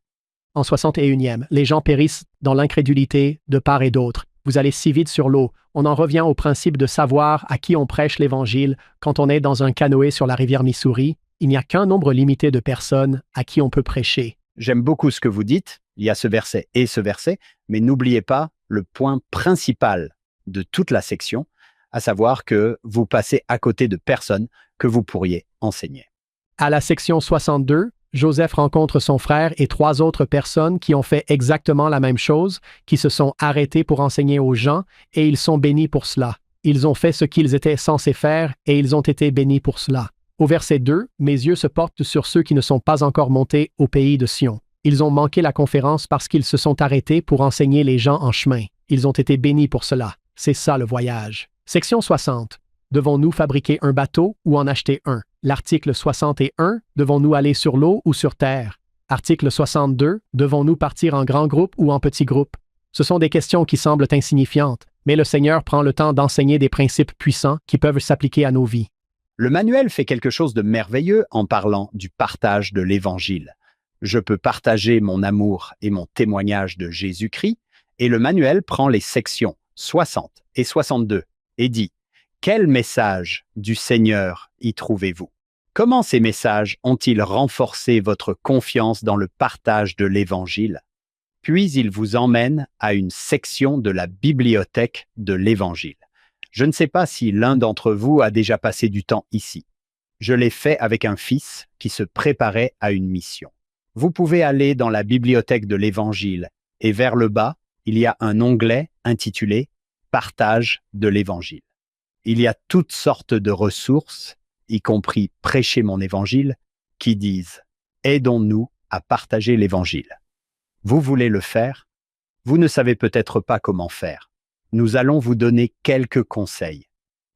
En 61e, les gens périssent dans l'incrédulité de part et d'autre. Vous allez si vite sur l'eau. On en revient au principe de savoir à qui on prêche l'Évangile quand on est dans un canoë sur la rivière Missouri. Il n'y a qu'un nombre limité de personnes à qui on peut prêcher. J'aime beaucoup ce que vous dites, il y a ce verset et ce verset, mais n'oubliez pas le point principal de toute la section, à savoir que vous passez à côté de personnes que vous pourriez enseigner. À la section 62, Joseph rencontre son frère et 3 autres personnes qui ont fait exactement la même chose, qui se sont arrêtés pour enseigner aux gens, et ils sont bénis pour cela. Ils ont fait ce qu'ils étaient censés faire, et ils ont été bénis pour cela. Au verset 2, mes yeux se portent sur ceux qui ne sont pas encore montés au pays de Sion. Ils ont manqué la conférence parce qu'ils se sont arrêtés pour enseigner les gens en chemin. Ils ont été bénis pour cela. C'est ça le voyage. Section 60. Devons-nous fabriquer un bateau ou en acheter un? L'article 61. Devons-nous aller sur l'eau ou sur terre? Article 62. Devons-nous partir en grand groupe ou en petit groupe? Ce sont des questions qui semblent insignifiantes, mais le Seigneur prend le temps d'enseigner des principes puissants qui peuvent s'appliquer à nos vies. Le manuel fait quelque chose de merveilleux en parlant du partage de l'Évangile. Je peux partager mon amour et mon témoignage de Jésus-Christ, et le manuel prend les sections 60 et 62 et dit « Quel message du Seigneur y trouvez-vous? Comment ces messages ont-ils renforcé votre confiance dans le partage de l'Évangile? » Puis il vous emmène à une section de la bibliothèque de l'Évangile. Je ne sais pas si l'un d'entre vous a déjà passé du temps ici. Je l'ai fait avec un fils qui se préparait à une mission. Vous pouvez aller dans la bibliothèque de l'Évangile et vers le bas, il y a un onglet intitulé « Partage de l'Évangile ». Il y a toutes sortes de ressources, y compris « Prêcher mon Évangile », qui disent « Aidons-nous à partager l'Évangile ». Vous voulez le faire? Vous ne savez peut-être pas comment faire. Nous allons vous donner quelques conseils.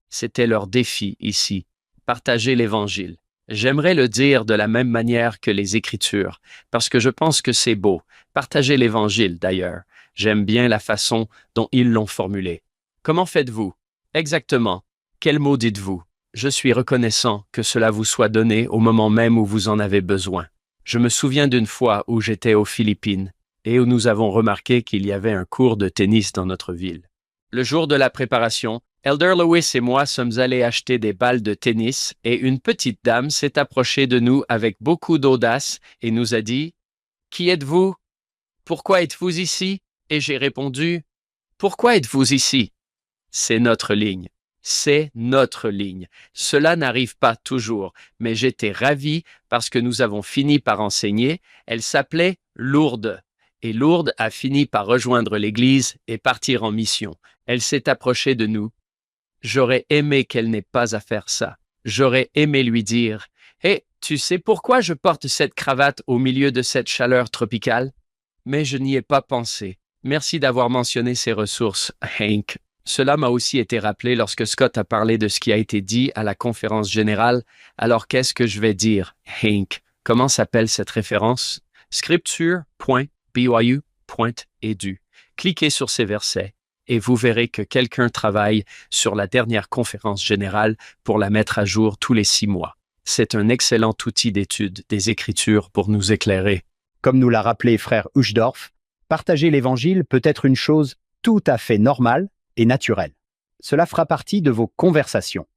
C'était leur défi ici. Partager l'Évangile. J'aimerais le dire de la même manière que les Écritures, parce que je pense que c'est beau. Partager l'Évangile, d'ailleurs. J'aime bien la façon dont ils l'ont formulé. Comment faites-vous? Exactement. Quel mot dites-vous? Je suis reconnaissant que cela vous soit donné au moment même où vous en avez besoin. Je me souviens d'une fois où j'étais aux Philippines et où nous avons remarqué qu'il y avait un court de tennis dans notre ville. Le jour de la préparation, Elder Lewis et moi sommes allés acheter des balles de tennis et une petite dame s'est approchée de nous avec beaucoup d'audace et nous a dit « Qui êtes-vous? Pourquoi êtes-vous ici ?» Et j'ai répondu « Pourquoi êtes-vous ici ?» C'est notre ligne. C'est notre ligne. Cela n'arrive pas toujours, mais j'étais ravi parce que nous avons fini par enseigner. Elle s'appelait Lourdes. Et Lourdes a fini par rejoindre l'église et partir en mission. Elle s'est approchée de nous. J'aurais aimé qu'elle n'ait pas à faire ça. J'aurais aimé lui dire « Hé, tu sais pourquoi je porte cette cravate au milieu de cette chaleur tropicale? » Mais je n'y ai pas pensé. Merci d'avoir mentionné ces ressources, Hank. Cela m'a aussi été rappelé lorsque Scott a parlé de ce qui a été dit à la conférence générale. Alors qu'est-ce que je vais dire, Hank? Comment s'appelle cette référence? Scripture.byu.edu. Cliquez sur ces versets et vous verrez que quelqu'un travaille sur la dernière conférence générale pour la mettre à jour tous les 6 mois. C'est un excellent outil d'étude des Écritures pour nous éclairer. Comme nous l'a rappelé frère Uchtdorf, partager l'Évangile peut être une chose tout à fait normale et naturelle. Cela fera partie de vos conversations.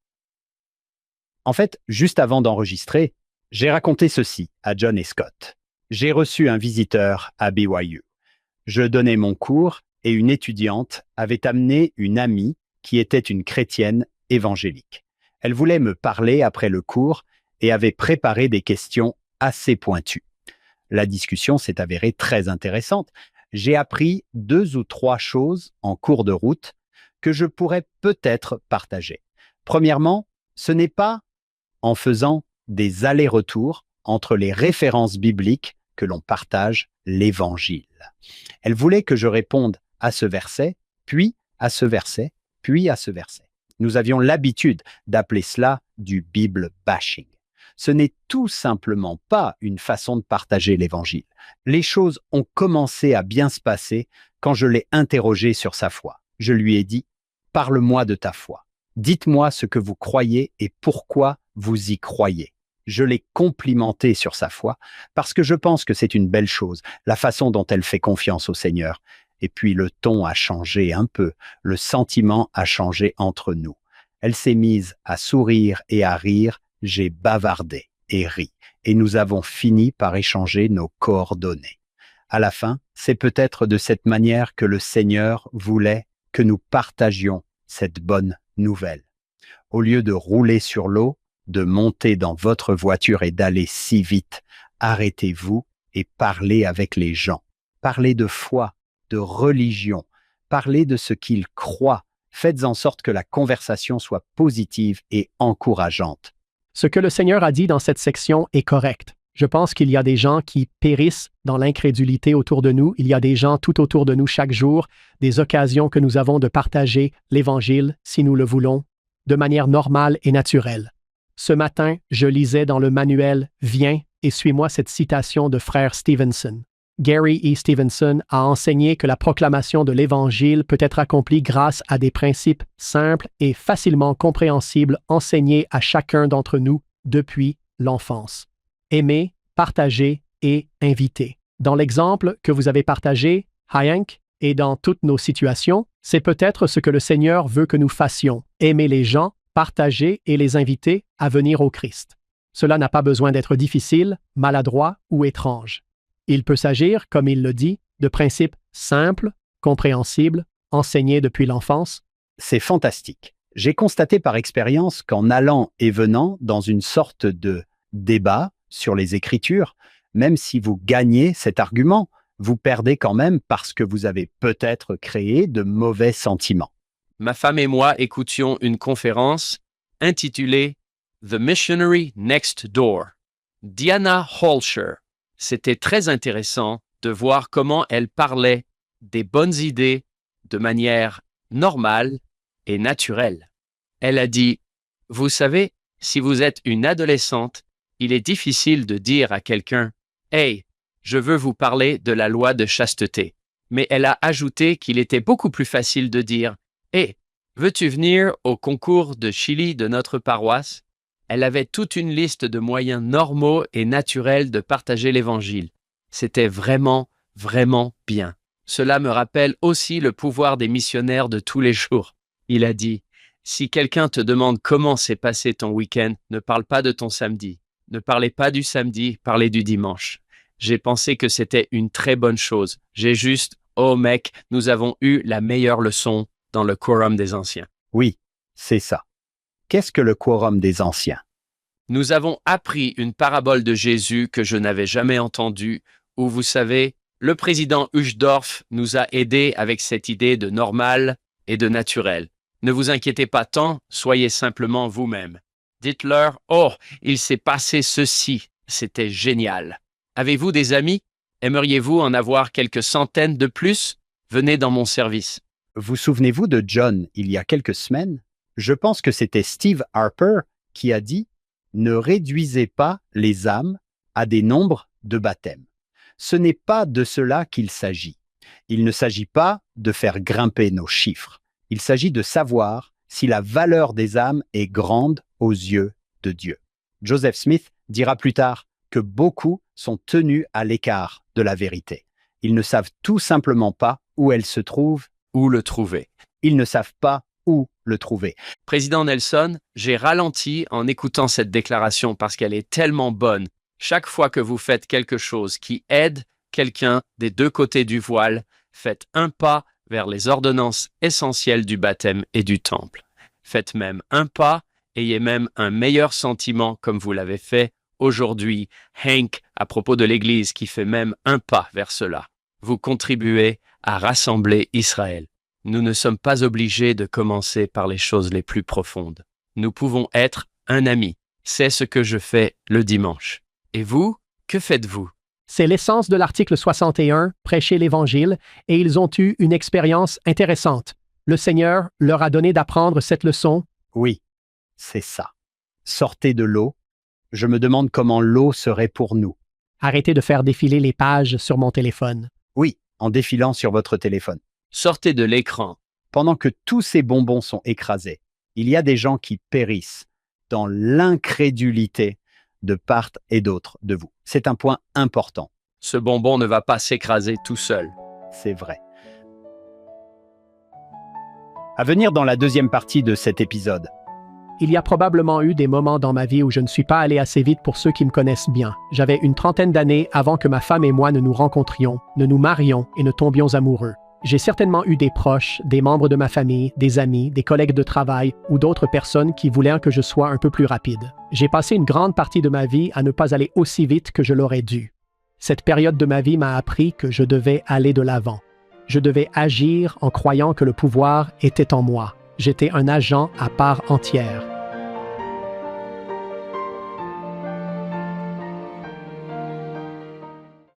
En fait, juste avant d'enregistrer, j'ai raconté ceci à John et Scott. J'ai reçu un visiteur à BYU. Je donnais mon cours et une étudiante avait amené une amie qui était une chrétienne évangélique. Elle voulait me parler après le cours et avait préparé des questions assez pointues. La discussion s'est avérée très intéressante. J'ai appris 2 ou 3 choses en cours de route que je pourrais peut-être partager. Premièrement, ce n'est pas en faisant des allers-retours entre les références bibliques que l'on partage l'Évangile. Elle voulait que je réponde à ce verset, puis à ce verset, puis à ce verset. Nous avions l'habitude d'appeler cela du Bible bashing. Ce n'est tout simplement pas une façon de partager l'Évangile. Les choses ont commencé à bien se passer quand je l'ai interrogé sur sa foi. Je lui ai dit « Parle-moi de ta foi. Dites-moi ce que vous croyez et pourquoi vous y croyez. » Je l'ai complimenté sur sa foi parce que je pense que c'est une belle chose, la façon dont elle fait confiance au Seigneur. Et puis le ton a changé un peu, le sentiment a changé entre nous. Elle s'est mise à sourire et à rire, j'ai bavardé et ri, et nous avons fini par échanger nos coordonnées. À la fin, c'est peut-être de cette manière que le Seigneur voulait que nous partagions cette bonne nouvelle. Au lieu de rouler sur l'eau, de monter dans votre voiture et d'aller si vite, arrêtez-vous et parlez avec les gens. Parlez de foi, de religion, parlez de ce qu'ils croient. Faites en sorte que la conversation soit positive et encourageante. Ce que le Seigneur a dit dans cette section est correct. Je pense qu'il y a des gens qui périssent dans l'incrédulité autour de nous. Il y a des gens tout autour de nous chaque jour, des occasions que nous avons de partager l'Évangile, si nous le voulons, de manière normale et naturelle. Ce matin, je lisais dans le manuel « Viens et suis-moi » cette citation de frère Stevenson. Gary E. Stevenson a enseigné que la proclamation de l'Évangile peut être accomplie grâce à des principes simples et facilement compréhensibles enseignés à chacun d'entre nous depuis l'enfance. Aimer, partager et inviter. Dans l'exemple que vous avez partagé, Hank, et dans toutes nos situations, c'est peut-être ce que le Seigneur veut que nous fassions. Aimer les gens, partager et les inviter à venir au Christ. Cela n'a pas besoin d'être difficile, maladroit ou étrange. Il peut s'agir, comme il le dit, de principes simples, compréhensibles, enseignés depuis l'enfance. C'est fantastique. J'ai constaté par expérience qu'en allant et venant dans une sorte de débat sur les Écritures, même si vous gagnez cet argument, vous perdez quand même parce que vous avez peut-être créé de mauvais sentiments. Ma femme et moi écoutions une conférence intitulée « The Missionary Next Door ». Diana Holscher. C'était très intéressant de voir comment elle parlait des bonnes idées de manière normale et naturelle. Elle a dit « Vous savez, si vous êtes une adolescente, il est difficile de dire à quelqu'un « Hey, je veux vous parler de la loi de chasteté ». Mais elle a ajouté qu'il était beaucoup plus facile de dire « Hey, veux-tu venir au concours de Chili de notre paroisse ?» Elle avait toute une liste de moyens normaux et naturels de partager l'Évangile. C'était vraiment, vraiment bien. Cela me rappelle aussi le pouvoir des missionnaires de tous les jours. Il a dit « Si quelqu'un te demande comment s'est passé ton week-end, ne parle pas de ton samedi. Ne parlez pas du samedi, parlez du dimanche. J'ai pensé que c'était une très bonne chose. J'ai juste, oh mec, nous avons eu la meilleure leçon dans le quorum des anciens. Oui, c'est ça. Qu'est-ce que le quorum des anciens? Nous avons appris une parabole de Jésus que je n'avais jamais entendue, où vous savez, le président Uchtdorf nous a aidés avec cette idée de normal et de naturel. Ne vous inquiétez pas tant, soyez simplement vous-même. Dites-leur, oh, il s'est passé ceci, c'était génial. Avez-vous des amis? Aimeriez-vous en avoir quelques centaines de plus? Venez dans mon service. Vous souvenez-vous de John il y a quelques semaines? Je pense que c'était Steve Harper qui a dit « Ne réduisez pas les âmes à des nombres de baptêmes ». Ce n'est pas de cela qu'il s'agit. Il ne s'agit pas de faire grimper nos chiffres. Il s'agit de savoir si la valeur des âmes est grande aux yeux de Dieu. Joseph Smith dira plus tard que beaucoup sont tenus à l'écart de la vérité. Ils ne savent tout simplement pas où elle se trouve. Où le trouver? Ils ne savent pas où le trouver. Président Nelson, j'ai ralenti en écoutant cette déclaration parce qu'elle est tellement bonne. Chaque fois que vous faites quelque chose qui aide quelqu'un des deux côtés du voile, faites un pas vers les ordonnances essentielles du baptême et du temple. Faites même un pas, ayez même un meilleur sentiment comme vous l'avez fait aujourd'hui, Hank, à propos de l'Église qui fait même un pas vers cela. Vous contribuez à rassembler Israël. Nous ne sommes pas obligés de commencer par les choses les plus profondes. Nous pouvons être un ami. C'est ce que je fais le dimanche. Et vous, que faites-vous? C'est l'essence de l'article 61, prêcher l'Évangile, et ils ont eu une expérience intéressante. Le Seigneur leur a donné d'apprendre cette leçon. Oui, c'est ça. Sortez de l'eau. Je me demande comment l'eau serait pour nous. Arrêtez de faire défiler les pages sur mon téléphone. Oui, en défilant sur votre téléphone. Sortez de l'écran. Pendant que tous ces bonbons sont écrasés, il y a des gens qui périssent dans l'incrédulité de part et d'autre de vous. C'est un point important. Ce bonbon ne va pas s'écraser tout seul. C'est vrai. À venir dans la deuxième partie de cet épisode. Il y a probablement eu des moments dans ma vie où je ne suis pas allé assez vite pour ceux qui me connaissent bien. J'avais une trentaine d'années avant que ma femme et moi ne nous rencontrions, ne nous marions et ne tombions amoureux. J'ai certainement eu des proches, des membres de ma famille, des amis, des collègues de travail ou d'autres personnes qui voulaient que je sois un peu plus rapide. J'ai passé une grande partie de ma vie à ne pas aller aussi vite que je l'aurais dû. Cette période de ma vie m'a appris que je devais aller de l'avant. Je devais agir en croyant que le pouvoir était en moi. J'étais un agent à part entière.